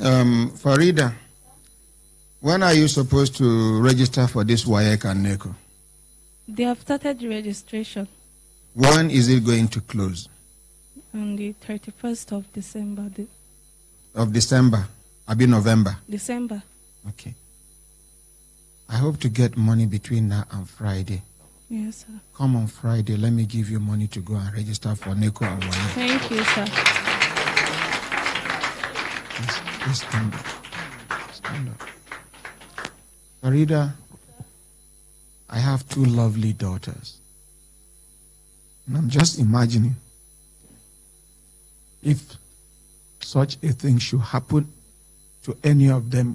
Speaker 11: Farida, when are you supposed to register for this WAEC and NECO?
Speaker 17: They have started the registration
Speaker 11: When is it going to close?
Speaker 17: on the 31st of December.
Speaker 11: Of December? Abi November?
Speaker 17: December.
Speaker 11: Okay. I hope to get money between now and Friday.
Speaker 17: Yes, sir.
Speaker 11: Come on Friday, let me give you money to go and register for NECO and WAEC.
Speaker 17: Thank you, sir.
Speaker 11: Please stand up. Stand up. Farida, I have 2 lovely daughters. And I'm just imagining if such a thing should happen to any of them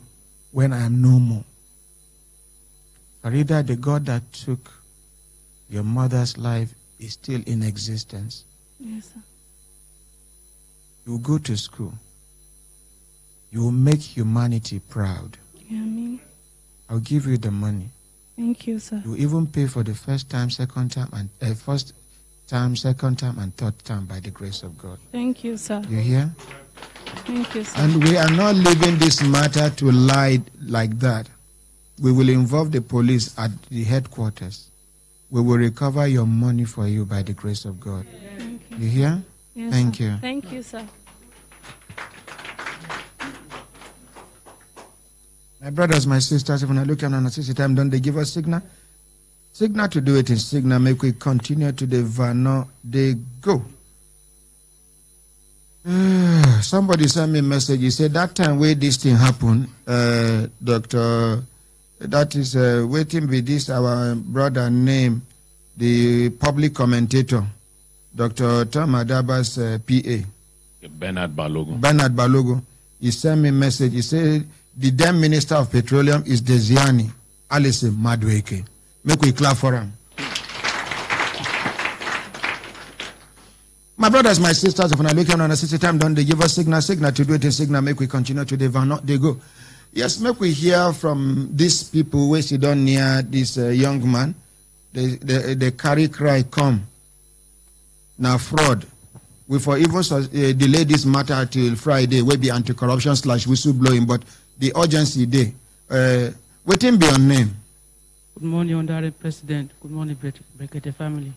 Speaker 11: when I am no more. Farida, the God that took your mother's life is still in existence.
Speaker 17: Yes, sir.
Speaker 11: You will go to school. You will make humanity proud.
Speaker 17: Amen.
Speaker 11: I'll give you the money.
Speaker 17: Thank you, sir.
Speaker 11: You will even pay for the first time, second time, and second time, and third time by the grace of God.
Speaker 17: Thank you, sir.
Speaker 11: You hear?
Speaker 17: Thank you, sir.
Speaker 11: And we are not leaving this matter to lie like that. We will involve the police at the headquarters. We will recover your money for you by the grace of God.
Speaker 17: Thank you.
Speaker 11: You hear?
Speaker 17: Yes,
Speaker 11: Thank
Speaker 17: sir.
Speaker 11: you.
Speaker 17: Thank you, sir.
Speaker 11: My brothers, my sisters, when I look at on a 60 time, don't they give us signal? Signal to do it in signal, make we continue to the Vano, they go. Somebody sent me a message. He said that time where this thing happened, Doctor, that is waiting with this our brother name, the public commentator, Dr. Tom Adaba's PA.
Speaker 18: Bernard Balogo.
Speaker 11: Bernard Balogo. He sent me a message. He said the then Minister of Petroleum is Desiani Alice Madweke. Make we clap for him. My brothers, my sisters, if I look on a 60 time, don't they give us signal to do it in signal, make we continue to they go. Yes, make we hear from these people where she don't near this young man. They carry cry, come. Now fraud. We for even delay this matter till Friday, will be anti-corruption / whistleblowing, but the urgency day. Waiting be on name.
Speaker 20: Good morning, Honorable President. Good morning, Brekete family.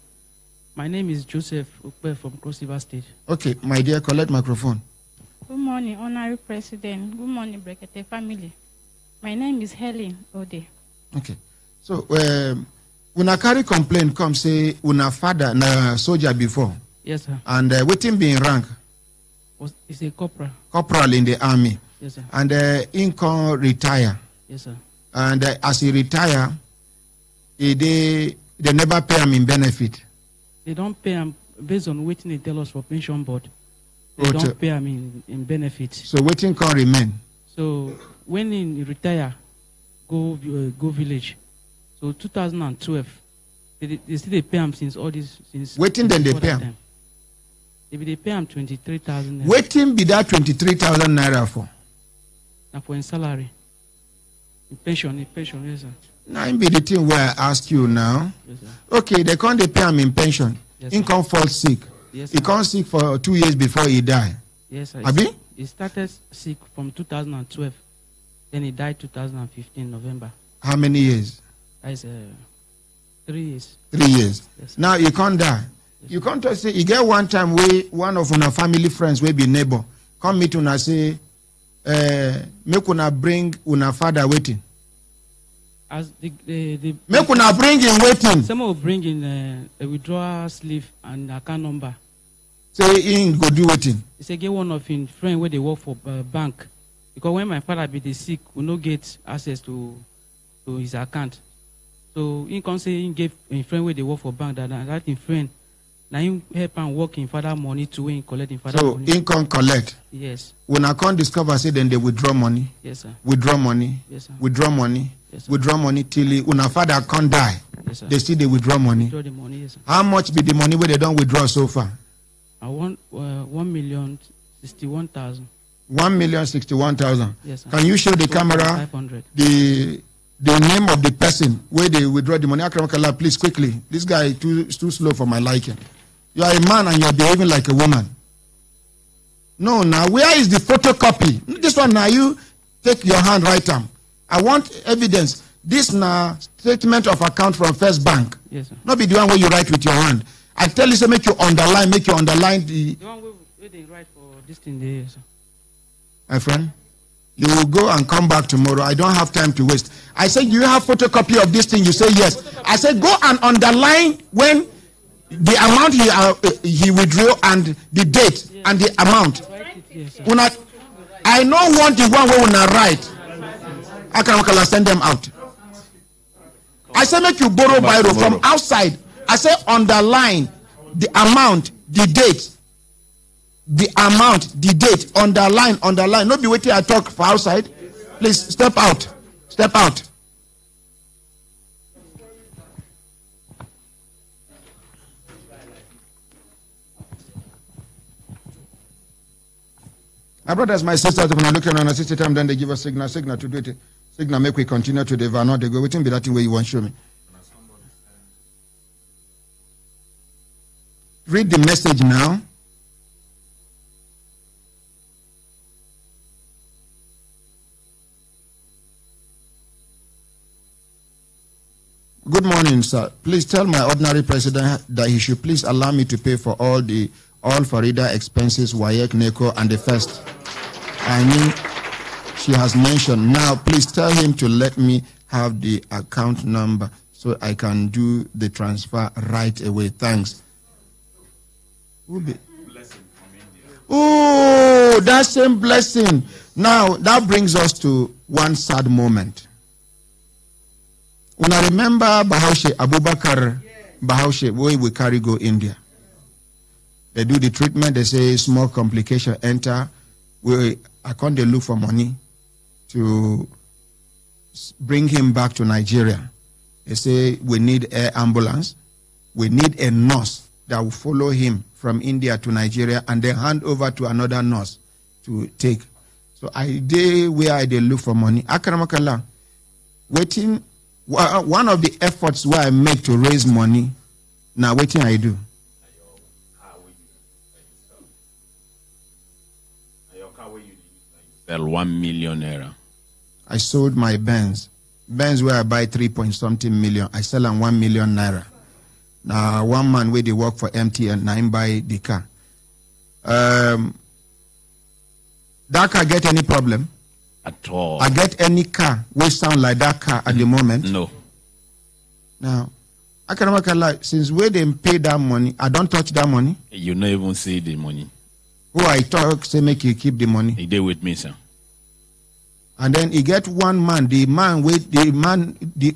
Speaker 20: My name is Joseph Ukpe from Cross River State.
Speaker 11: Okay, my dear, collect microphone.
Speaker 21: Good morning, Honorable President. Good morning, Brekete family. My name is Helen Ode.
Speaker 11: Okay. So, when a carry complaint come say, una father na soldier before.
Speaker 20: Yes, sir.
Speaker 11: And waiting being rank.
Speaker 20: Is a corporal.
Speaker 11: Corporal in the army.
Speaker 20: Yes, sir.
Speaker 11: And income retire.
Speaker 20: Yes, sir.
Speaker 11: And as he retire, they never pay him in benefit.
Speaker 20: They don't pay him based on waiting they tell us for pension board. They don't pay him in benefit.
Speaker 11: So waiting can remain.
Speaker 20: So when he retire, go village. So 2012, they still pay him since all this since.
Speaker 11: Waiting then they pay him.
Speaker 20: They pay him 23,000.
Speaker 11: Waiting be that 23,000 naira for.
Speaker 20: Now for in salary, in pension, yes, sir.
Speaker 11: Now be the thing where I ask you now.
Speaker 20: Yes, sir.
Speaker 11: Okay, they can't pay him in pension.
Speaker 20: Yes,
Speaker 11: he can't fall sick.
Speaker 20: Yes,
Speaker 11: he can't sick for 2 years before he die.
Speaker 20: Yes, sir.
Speaker 11: Abi?
Speaker 20: He started sick from 2012. Then he died 2015 November.
Speaker 11: How many years?
Speaker 20: That is 3 years.
Speaker 11: 3 years.
Speaker 20: Yes,
Speaker 11: now you can't die. Yes, you can't say you get one time where one of our family friends will be neighbor come meet una say make una bring una father waiting.
Speaker 20: As the
Speaker 11: make una bring in waiting.
Speaker 20: Some will bring in a withdrawal slip and account number.
Speaker 11: Say he go do waiting.
Speaker 20: He say get one of his friend where they work for bank. Because when my father be sick, we no get access to his account. So he can say he gave a friend where they work for bank that in friend. Now he help and work in father money to when he collect in father money.
Speaker 11: So he can collect.
Speaker 20: Yes.
Speaker 11: When I can't discover, say then they withdraw money.
Speaker 20: Yes, sir.
Speaker 11: Withdraw money.
Speaker 20: Yes, sir.
Speaker 11: Withdraw money.
Speaker 20: Yes, sir.
Speaker 11: Withdraw money till una father can't die.
Speaker 20: Yes, sir.
Speaker 11: They still they withdraw money.
Speaker 20: Withdraw the money, yes, sir.
Speaker 11: How much be the money where they don't withdraw so far?
Speaker 20: I want 1,061,000.
Speaker 11: 1,061,000.
Speaker 20: Yes, sir.
Speaker 11: Can you show the camera
Speaker 20: 500.
Speaker 11: the name of the person where they withdraw the money? Akram, please quickly. This guy is too slow for my liking. You are a man and you are behaving like a woman. No, now where is the photocopy? This one now you take your hand right arm. I want evidence. This now statement of account from First Bank.
Speaker 20: Yes, sir.
Speaker 11: Not be the one where you write with your hand. I tell you, say make you underline the.
Speaker 20: The one where they write for this thing there, sir.
Speaker 11: My friend, you will go and come back tomorrow. I don't have time to waste. I said, you have photocopy of this thing? You say yes. I said, go and underline when the amount he withdrew and the date and the amount. I don't want the one where una write. I can send them out. I say make you borrow biro from outside. I say underline the amount, the date. The amount, the date, underline. Not be waiting I talk for outside. Please step out. Step out. My brothers, my sisters, when I look at a 60 time, then they give us signal to do it. Signal make we continue to the not they go waiting be that thing where you want to show me. Read the message now. Good morning, sir. Please tell my ordinary president that he should please allow me to pay for all Farida expenses, WAEC, NECO, and the first. I mean, she has mentioned. Now, please tell him to let me have the account number so I can do the transfer right away. Thanks. Oh, that same blessing. Now, that brings us to one sad moment. When I remember Bahaushe, Abubakar Bahaushe, where we carry go India. They do the treatment, they say small complication enter. I can't they look for money to bring him back to Nigeria. They say we need an ambulance. We need a nurse that will follow him from India to Nigeria and then hand over to another nurse to take. So where I look for money. Akramakala, waiting. One of the efforts where I make to raise money, now waiting I do.
Speaker 18: Sell 1 million naira.
Speaker 11: I sold my Benz. Benz where I buy 3-point-something million. I sell on 1 million naira. Now one man where they work for MTN, now him buy the car. That car get any problem?
Speaker 18: At all.
Speaker 11: I get any car which sound like that car at the moment?
Speaker 18: No.
Speaker 11: Now, I can never lie. Since where they pay that money, I don't touch that money.
Speaker 18: You not even see the money.
Speaker 11: Who I talk say make you keep the money.
Speaker 18: He did with me, sir.
Speaker 11: And then he get one man, the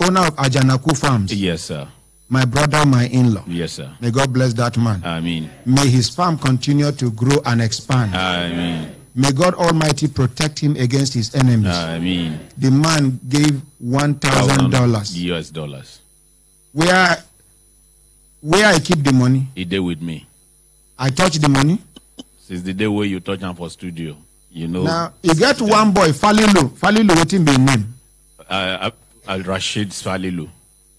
Speaker 11: owner of Ajanaku Farms.
Speaker 18: Yes, sir.
Speaker 11: My brother, my in-law.
Speaker 18: Yes, sir.
Speaker 11: May God bless that man.
Speaker 18: Amen.
Speaker 11: May his farm continue to grow and expand.
Speaker 18: Amen.
Speaker 11: May God Almighty protect him against his enemies.
Speaker 18: Amen.
Speaker 11: The man gave $1,000.
Speaker 18: US dollars.
Speaker 11: Where I keep the money?
Speaker 18: He did with me.
Speaker 11: I touch the money?
Speaker 18: Since the day where you touch him for studio, you know.
Speaker 11: Now, you get one boy, Falilu. Falilu, what him be name?
Speaker 18: Al-Rashid Falilu.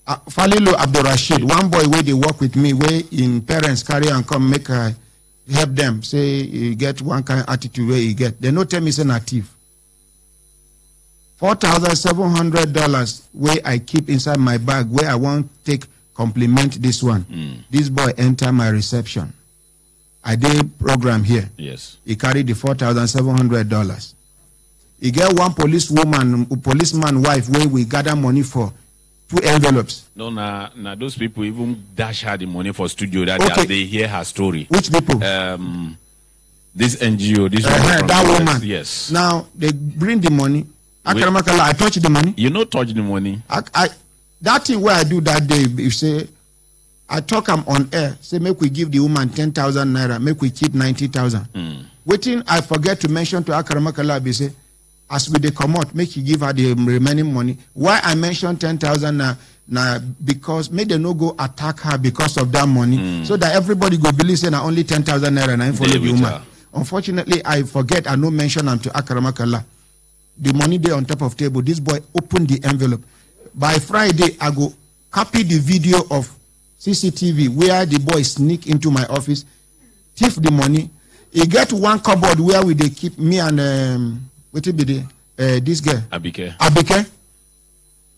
Speaker 11: Falilu Abdul Rashid. One boy where they work with me, where in parents carry and come make help them. Say you get one kind of attitude where you get. They no tell me say native. $4,700 where I keep inside my bag where I want take compliment this one. This boy enter my reception. I did program here.
Speaker 18: Yes.
Speaker 11: He carried the $4,700. He get one policeman wife where we gather money for 2 envelopes.
Speaker 18: No, now those people even dash her the money for studio that they hear her story.
Speaker 11: Which people?
Speaker 18: This NGO, this
Speaker 11: that woman.
Speaker 18: Yes.
Speaker 11: Now they bring the money. I touch the money.
Speaker 18: You not touch the money.
Speaker 11: That thing where I do that day, you say, I talk I'm on air. Say make we give the woman 10,000 naira. Make we keep 90,000. Waiting, I forget to mention to Akaramakala. Be say, as we they come out, make you give her the remaining money. Why I mention 10,000 now? Because may they no go attack her because of that money, so that everybody go believe say na only 10,000 naira and I follow the woman. Unfortunately, I forget. I no mention them to Akaramakala. The money there on top of table. This boy opened the envelope. By Friday, I go copy the video of CCTV where the boy sneak into my office, thief the money. He get one cupboard where we they keep me and what it be this girl Abike.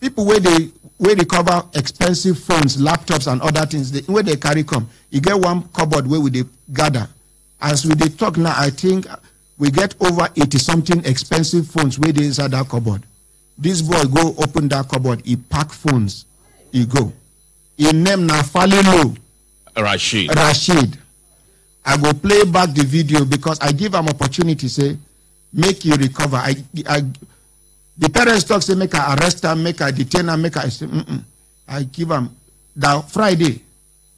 Speaker 11: People where they cover expensive phones, laptops, and other things. Where they carry come, you get one cupboard where we they gather. As we they talk now, I think we get over 80-something expensive phones where they inside that cupboard. This boy go open that cupboard, he pack phones, he go. He name na Falilu Rashid. I go play back the video because I give him opportunity, say, make you recover. The parents talk, say, make I arrest him, make I detain him, make I say, I give him. That Friday,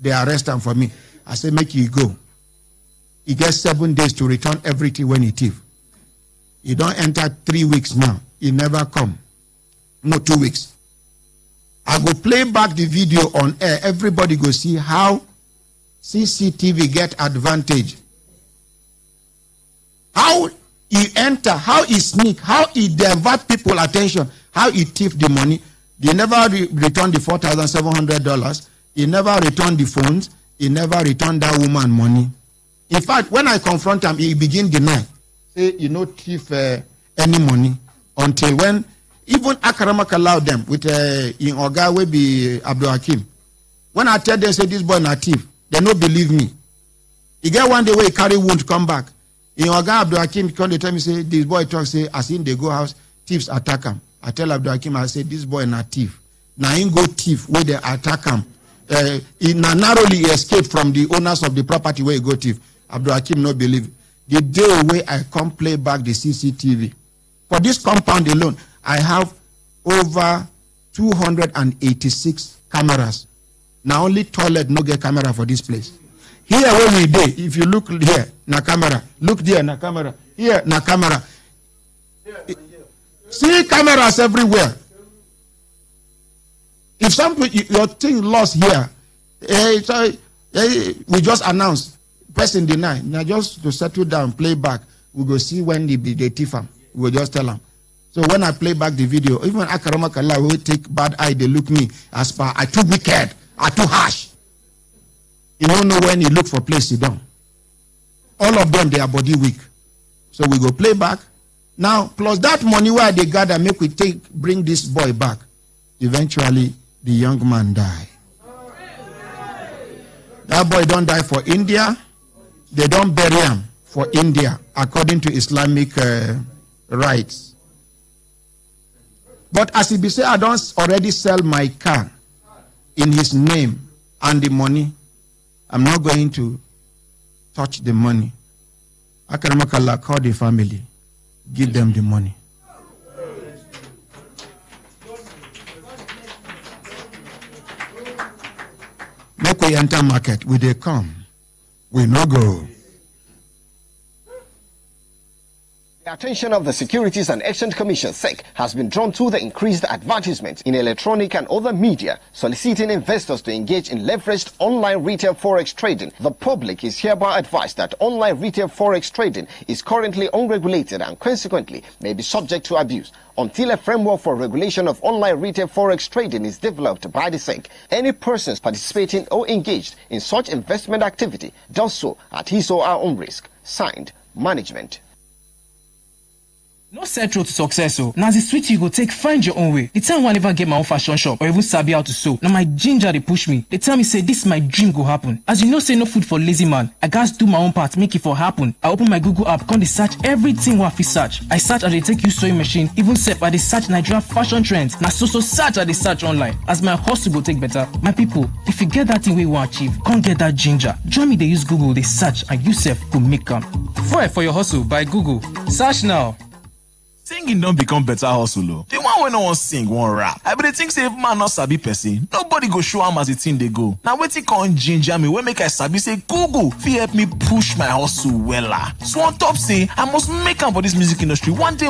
Speaker 11: they arrest him for me. I say, make you go. He gets 7 days to return everything when he thief. He don't enter 3 weeks now. He never come. No, 2 weeks. I go play back the video on air. Everybody go see how CCTV get advantage. How he enter, how he sneak, how he divert people attention, how he thief the money. They never return the $4,700. He never returned the phones. He never returned that woman money. In fact, when I confront him, he begin deny. Say, you know, thief any money until when even Akaramak allowed them with in Oga will be Abdul Hakim. When I tell them, say this boy not thief, they don't believe me. He get one day where he carry wound come back. In Oga Abdul Hakim come they tell me say this boy talk say as in they go house thieves attack him. I tell Abdul Hakim I say this boy not thief. Now he go thief where they attack him. He narrowly escaped from the owners of the property where he go thief. Abdul Hakim no believe. the day where I come play back the CCTV. For this compound alone, I have over 286 cameras. Now only toilet no get camera for this place. Here where we dey, if you look here, na camera. Look there, na camera. Here, na camera. See cameras everywhere. If your thing lost here, we just announced, person deny. Now just to settle down, play back, we go see when they thief am. We will just tell them. So when I play back the video, even Akarama Kala will take bad eye, they look me as far I too wicked, I too harsh. You don't know when you look for place to down. All of them, they are body weak. So we go play back. Now, plus that money where they gather, make we bring this boy back. Eventually, the young man die. That boy don't die for India. They don't bury him for India, according to Islamic rights. But as he be say, I don't already sell my car in his name and the money. I'm not going to touch the money. Akaramakala, call the family. Give them the money. Make we enter market. We they come. We no go.
Speaker 1: The attention of the Securities and Exchange Commission (SEC) has been drawn to the increased advertisement in electronic and other media, soliciting investors to engage in leveraged online retail forex trading. The public is hereby advised that online retail forex trading is currently unregulated and consequently may be subject to abuse. Until a framework for regulation of online retail forex trading is developed by the SEC, any persons participating or engaged in such investment activity does so at his or her own risk. Signed, Management.
Speaker 22: No set road to success, so now the switch you go take find your own way. The time I never get my own fashion shop or even sabi how to sew. Now my ginger they push me. They tell me say this my dream go happen. As you know, say no food for lazy man. I gotta do my own part, make it for happen. I open my Google app, come they search everything what I search. I search and they take you sewing machine, even set by the search Nigerian fashion trends. Now so search and they search online. As my hustle go take better. My people, if you get that thing we want achieve, come get that ginger. Join me, they use Google, they search and you self go make them. For your hustle by Google. Search now.
Speaker 23: Singing don't become better hustle. The one when no one sing, one rap. I but think say if man not sabi person, nobody go show him as the thing they go. Now waiting con ginger me when make I sabi say Google fi help me push my hustle wella. So on top say I must make am for this music industry. One day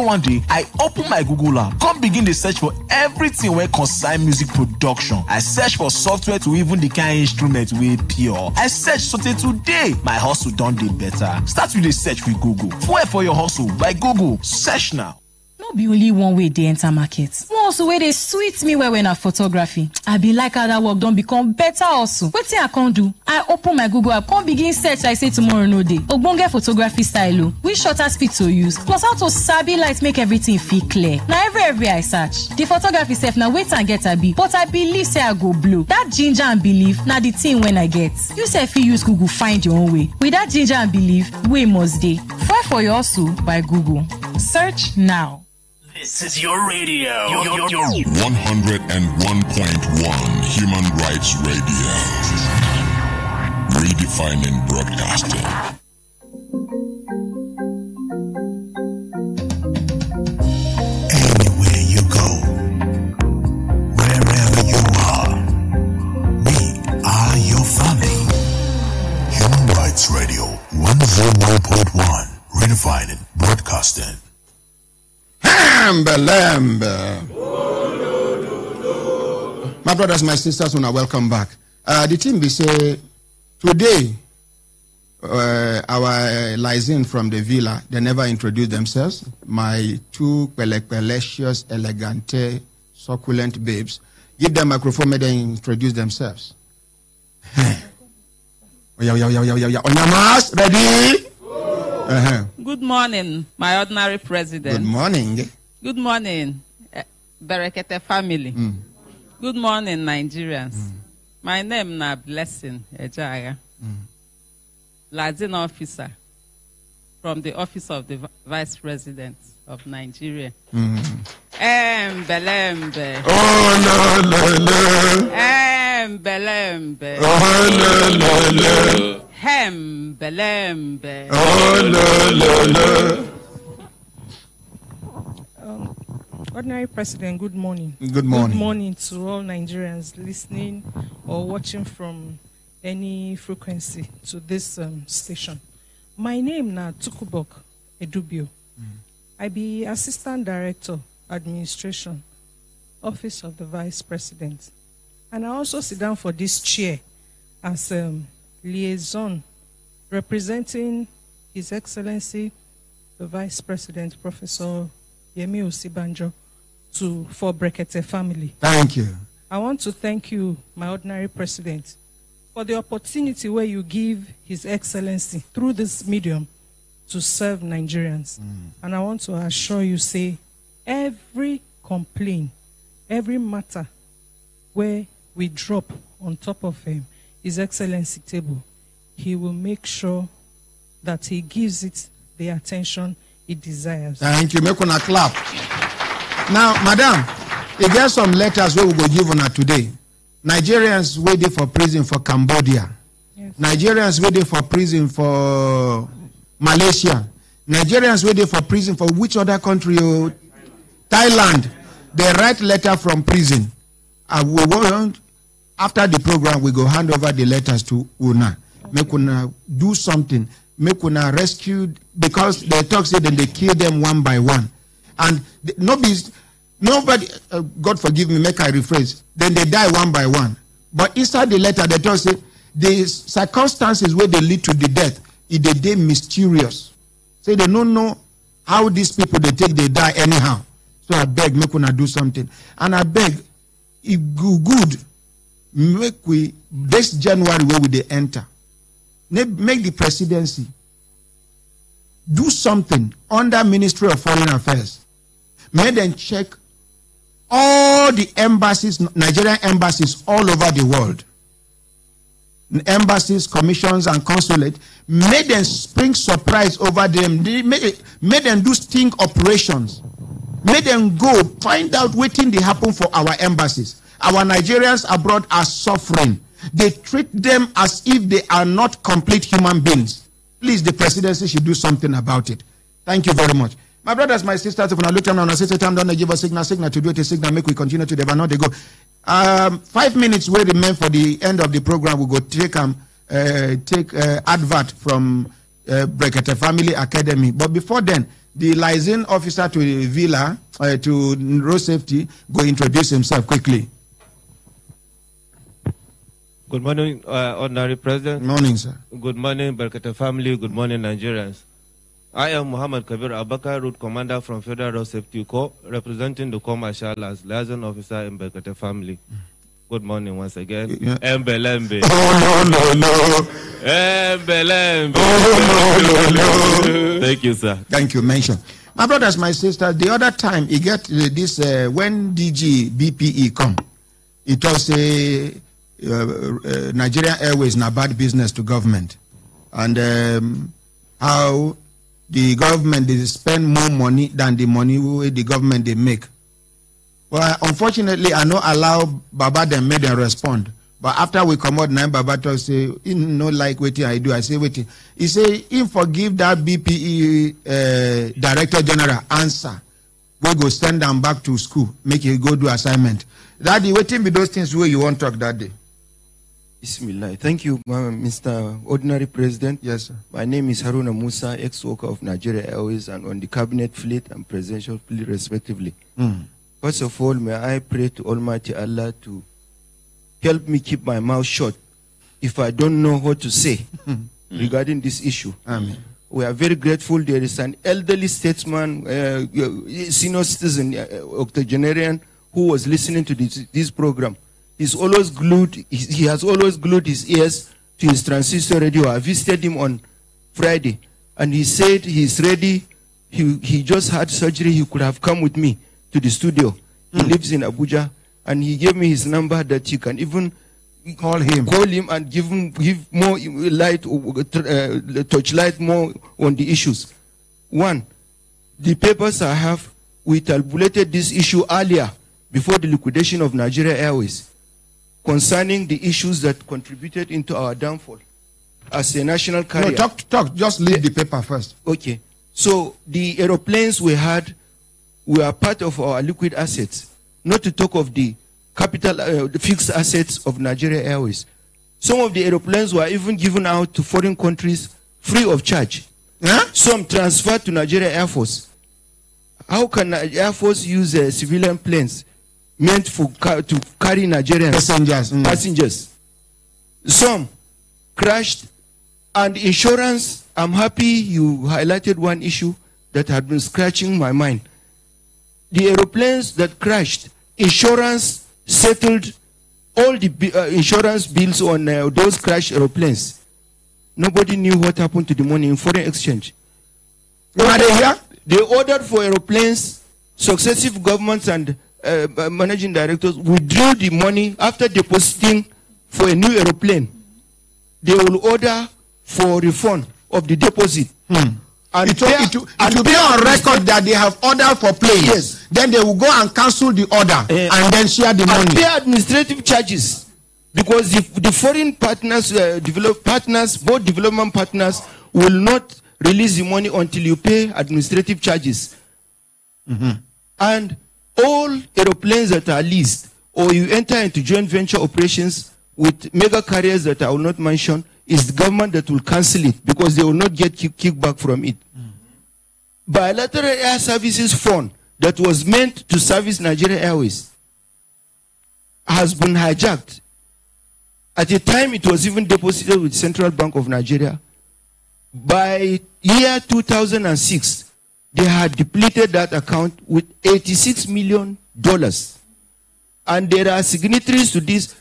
Speaker 23: I open my Google app, come begin the search for everything where concern music production. I search for software to even the kind instrument way pure. I search so today my hustle done dey better. Start with the search with Google. For your hustle by Google. Search now.
Speaker 4: No be only one way they enter market. Once way they sweet me when I photography. I be like how that work don't become better also. What thing I can't do? I open my Google app, can't begin search I say tomorrow no day. Ogbonge photography style, which shutter speed to use, plus how to sabi light make everything feel clear. Now every I search. The photography self now wait and get a be, but I believe say I go blow. That ginger and belief now the thing when I get. You self use Google find your own way. With that ginger and belief, way must day. Fight for your hustle by Google. Search now.
Speaker 2: This is your radio. Your 101.1 Human Rights Radio. Redefining broadcasting.
Speaker 24: Anywhere you go, wherever you are, we are your family. Human Rights Radio 101.1 Redefining broadcasting.
Speaker 11: My brothers, my sisters, welcome back. The team be say today our Lysin from the villa, they never introduced themselves. My two pelecious, elegante, succulent babes. Give them microphone, may they introduce themselves. Onyamas, ready?
Speaker 25: Good morning, my ordinary president.
Speaker 11: Good morning.
Speaker 25: Good morning, Brekete family. Good morning, Nigerians. My name is Blessing Ejaya, Ladin officer from the office of the Vice President of Nigeria. Belembe.
Speaker 11: Oh, no.
Speaker 25: Belembe.
Speaker 11: Oh, no.
Speaker 25: Belembe.
Speaker 11: Oh, no.
Speaker 3: Ordinary President, good morning.
Speaker 11: Good morning.
Speaker 3: Good morning to all Nigerians listening or watching from any frequency to this station. My name na Tukubok Edubio. I be Assistant Director, Administration, Office of the Vice President. And I also sit down for this chair as liaison representing His Excellency, the Vice President, Professor Yemi Osibanjo, for Brekete family.
Speaker 11: Thank you.
Speaker 3: I want to thank you, my Ordinary President, for the opportunity where you give His Excellency through this medium to serve Nigerians. And I want to assure you, say, every complaint, every matter where we drop on top of His Excellency table, he will make sure that he gives it the attention it desires.
Speaker 11: Thank you. Make una clap. Now, madam, you get some letters where we will give on today. Nigerians waiting for prison for Cambodia. Yes. Nigerians waiting for prison for Malaysia. Nigerians waiting for prison for which other country? Thailand. They write letter from prison. We want, after the program, we go hand over the letters to Una. Make Una do something. Make Una rescue, because they talk say that they kill them one by one. And nobody, God forgive me, make I rephrase, then they die one by one. But inside the letter, they talk say the circumstances where they lead to the death, they mysterious. Say they don't know how these people they die anyhow. So I beg, make Una do something. And I beg, if good, make we, this January where we they enter, make the presidency do something under Ministry of Foreign Affairs. Make them check all the embassies, Nigerian embassies all over the world. Embassies, commissions, and consulate. Make them spring surprise over them. Make them do sting operations. Make them go find out what thing they happen for our embassies. Our Nigerians abroad are suffering. They treat them as if they are not complete human beings. Please, the presidency should do something about it. Thank you very much. My brothers, my sisters, if I look down and I say, time down, they give a signal to do it, a signal, make we continue to develop. Now they go. 5 minutes will remain for the end of the program. We go take advert from Brekete Family Academy. But before then, the liaison officer to Villa, to road safety, go introduce himself quickly.
Speaker 5: Good morning, Ordinary President.
Speaker 11: Morning, sir.
Speaker 5: Good morning, Brekete family. Good morning, Nigerians. I am Muhammad Kabir Abakar, Route Commander from Federal Road Safety Corps, representing the Corps Marshal as liaison officer in Brekete family. Good morning once again. Embelembe.
Speaker 11: Oh, no.
Speaker 5: Embelembe.
Speaker 11: Oh, no.
Speaker 5: Thank you, sir.
Speaker 11: Thank you, mention. My brothers, my sisters, the other time you get this, when DG BPE come, it was a Nigerian Airways na bad business to government, and how the government they spend more money than the money the government they make. Well, unfortunately, I no allow Baba them make them respond. But after we come out now, Baba talk say, he no like waiting I do. I say waiting. He say, he forgive that BPE Director General answer. We go send them back to school, make you go do assignment. Daddy, waiting be those things where you want to talk that day.
Speaker 6: Bismillah. Thank you, Mr. Ordinary President.
Speaker 11: Yes, sir.
Speaker 6: My name is Haruna Musa, ex-worker of Nigeria Airways and on the Cabinet Fleet and Presidential Fleet, respectively. First of all, may I pray to Almighty Allah to help me keep my mouth shut if I don't know what to say regarding this issue.
Speaker 11: Amen.
Speaker 6: We are very grateful. There is an elderly statesman, senior citizen, octogenarian, who was listening to this program. He's always glued. He has always glued his ears to his transistor radio. I visited him on Friday, and he said he's ready. He just had surgery. He could have come with me to the studio. He lives in Abuja, and he gave me his number that you can even
Speaker 11: call him
Speaker 6: and give more light, touchlight more on the issues. One, the papers I have, we tabulated this issue earlier before the liquidation of Nigeria Airways, concerning the issues that contributed into our downfall. as a national carrier.
Speaker 11: No, talk. Just leave the paper first.
Speaker 6: Okay. So the aeroplanes we had were part of our liquid assets, not to talk of the capital, the fixed assets of Nigeria Airways. Some of the aeroplanes were even given out to foreign countries free of charge. Some transferred to Nigeria Air Force. How can Air Force use civilian planes meant to carry Nigerian passengers? Some crashed, and insurance. I'm happy you highlighted one issue that had been scratching my mind. The aeroplanes that crashed, insurance settled all the insurance bills on those crashed aeroplanes. Nobody knew what happened to the money in foreign exchange. They ordered for aeroplanes. Successive governments and managing directors withdrew the money after depositing for a new aeroplane. They will order for refund of the deposit.
Speaker 11: And it will be on record that they have ordered for planes.
Speaker 6: Yes.
Speaker 11: Then they will go and cancel the order and then share the money.
Speaker 6: And pay administrative charges, because the foreign partners, both development partners, will not release the money until you pay administrative charges. And all aeroplanes that are leased, or you enter into joint venture operations with mega carriers that I will not mention, is the government that will cancel it, because they will not get kickback from it. Bilateral Air Services Fund that was meant to service Nigeria Airways has been hijacked. At the time, it was even deposited with Central Bank of Nigeria. By year 2006, they had depleted that account with $86 million. And there are signatories to this.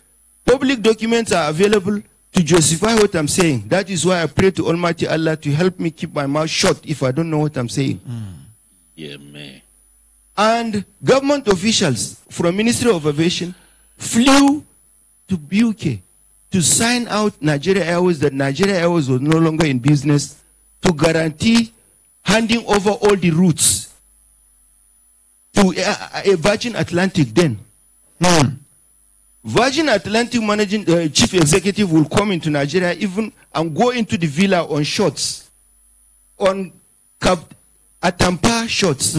Speaker 6: Public documents are available to justify what I'm saying. That is why I pray to Almighty Allah to help me keep my mouth shut if I don't know what I'm saying.
Speaker 18: Yeah, man.
Speaker 6: And government officials from Ministry of Aviation flew to UK to sign out Nigeria Airways, that Nigeria Airways was no longer in business, to guarantee handing over all the routes to a Virgin Atlantic then. Virgin Atlantic managing chief executive will come into Nigeria even and go into the villa on shorts, on Atampa shorts.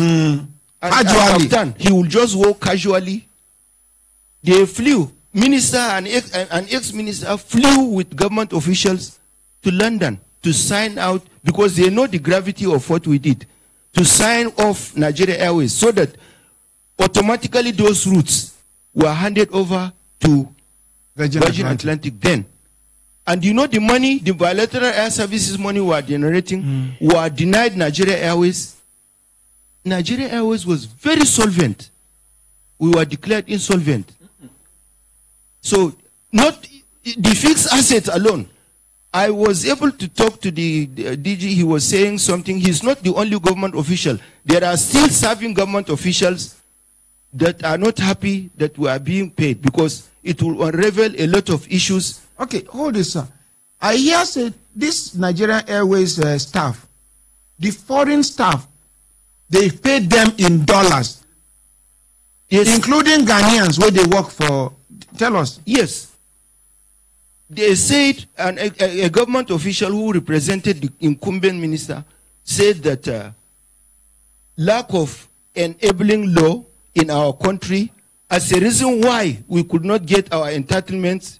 Speaker 6: Casually. He will just walk casually. They flew. Minister and ex-minister flew with government officials to London to sign out, because they know the gravity of what we did, to sign off Nigeria Airways, so that automatically those routes were handed over to Virgin Atlantic then. And you know the money, the bilateral air services money we are generating, were denied Nigeria Airways. Nigeria Airways was very solvent. We were declared insolvent. So, not the fixed assets alone. I was able to talk to the DG. He was saying something. He's not the only government official. There are still serving government officials that are not happy that we are being paid, because it will unravel a lot of issues.
Speaker 11: Okay, hold this, sir. I hear say this Nigerian Airways staff, the foreign staff, they paid them in dollars, including Ghanaians where they work for. Tell us.
Speaker 6: Yes. They said, and a government official who represented the incumbent minister said that lack of enabling law in our country as a reason why we could not get our entitlements.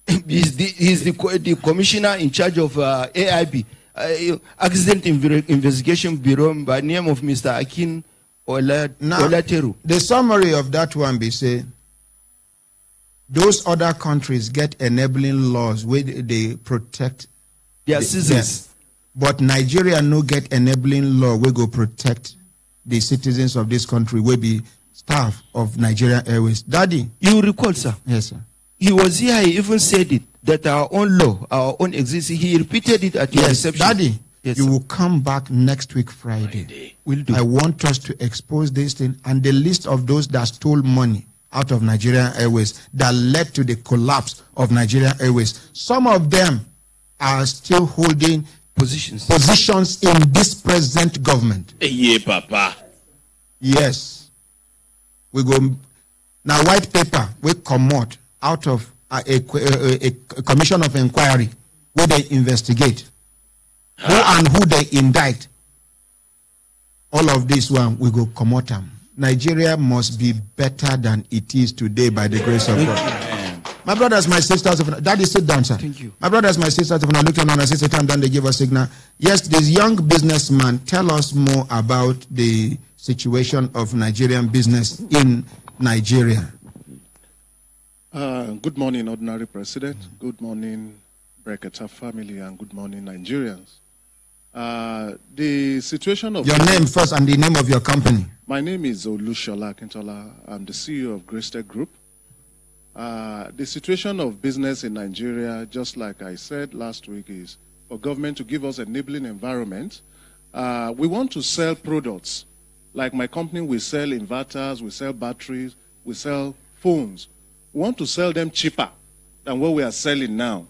Speaker 6: He's the commissioner in charge of AIB, Accident Investigation Bureau, by name of Mr. Akin Olateru.
Speaker 11: The summary of that one be say, those other countries get enabling laws where they protect
Speaker 6: their citizens.
Speaker 11: But Nigeria no get enabling law where go protect the citizens of this country, will be staff of Nigerian Airways. Daddy.
Speaker 6: You recall, sir?
Speaker 11: Yes, sir.
Speaker 6: He was here, he even said it, that our own law, our own existence, he repeated it at your reception.
Speaker 11: Daddy, yes, you will come back next week Friday.
Speaker 6: Will do.
Speaker 11: I want us to expose this thing and the list of those that stole money out of Nigerian Airways that led to the collapse of Nigerian Airways. Some of them are still holding positions in this present government.
Speaker 18: Yeah, Papa.
Speaker 11: Yes. We go now. White paper we come out of a commission of inquiry where they investigate, who they indict. All of this one, we go come out. Nigeria must be better than it is today by the grace of God. My brothers, my sisters, Daddy, sit down, sir. Thank you. My brothers, my sisters, when I looked on a sister time, then they give us signal. Yes, this young businessman, tell us more about the situation of Nigerian business in Nigeria.
Speaker 7: Good morning, Ordinary President. Good morning, Brekete family, and good morning, Nigerians. The situation of...
Speaker 11: Your name first and the name of your company.
Speaker 7: My name is Olushola Akintola. I'm the CEO of Brekete Group. The situation of business in Nigeria, just like I said last week, is for government to give us an enabling environment. We want to sell products. Like my company, we sell inverters, we sell batteries, we sell phones. We want to sell them cheaper than what we are selling now.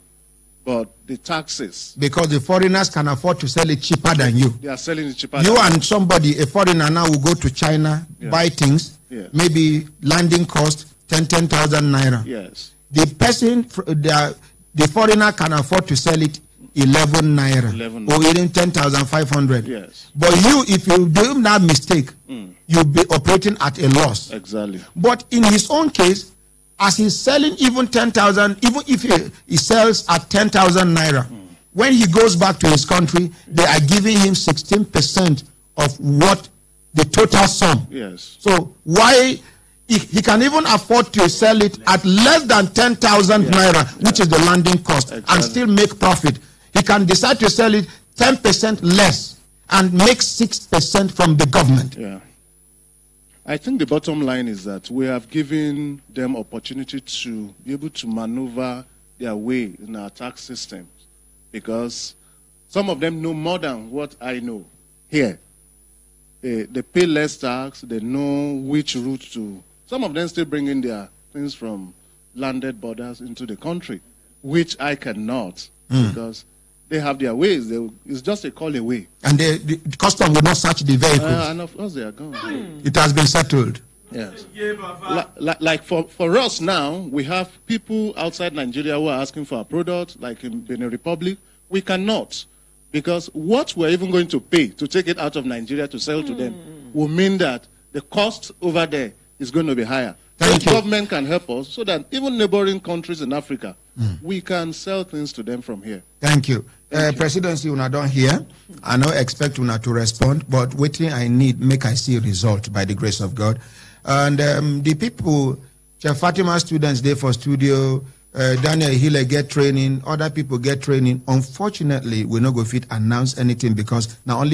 Speaker 7: But the taxes... Because the foreigners can afford to sell it cheaper than you. They are selling it cheaper. You and somebody, a foreigner now, will go to China, buy things, maybe landing cost, 10,000 naira. Yes. The person, the foreigner can afford to sell it 11 naira or even 10,500. Yes. But you, if you do that mistake, you'll be operating at a loss. Exactly. But in his own case, as he's selling even 10,000, even if he sells at 10,000 naira, when he goes back to his country, they are giving him 16% of what the total sum. Yes. So why... He can even afford to sell it at less than 10,000 naira, which is the landing cost, and still make profit. He can decide to sell it 10% less and make 6% from the government. Yeah. I think the bottom line is that we have given them opportunity to be able to maneuver their way in our tax systems, because some of them know more than what I know here. They pay less tax, they know which route to... Some of them still bring in their things from landed borders into the country, which I cannot, because they have their ways. It's just a call away. And the custom will not search the vehicles. And of course they are gone. It has been settled. Yes. Like for us now, we have people outside Nigeria who are asking for a product, like in Benin Republic. We cannot, because what we're even going to pay to take it out of Nigeria to sell to them will mean that the cost over there is going to be higher. The government can help us so that even neighboring countries in Africa, we can sell things to them from here. Thank you. Presidency, una don't hear. I don't expect una to respond, but waiting I need, make I see a result by the grace of God. And the people, Chef Fatima students there for studio, Daniel Hille get training, other people get training. Unfortunately, we're not going to fit announce anything because now only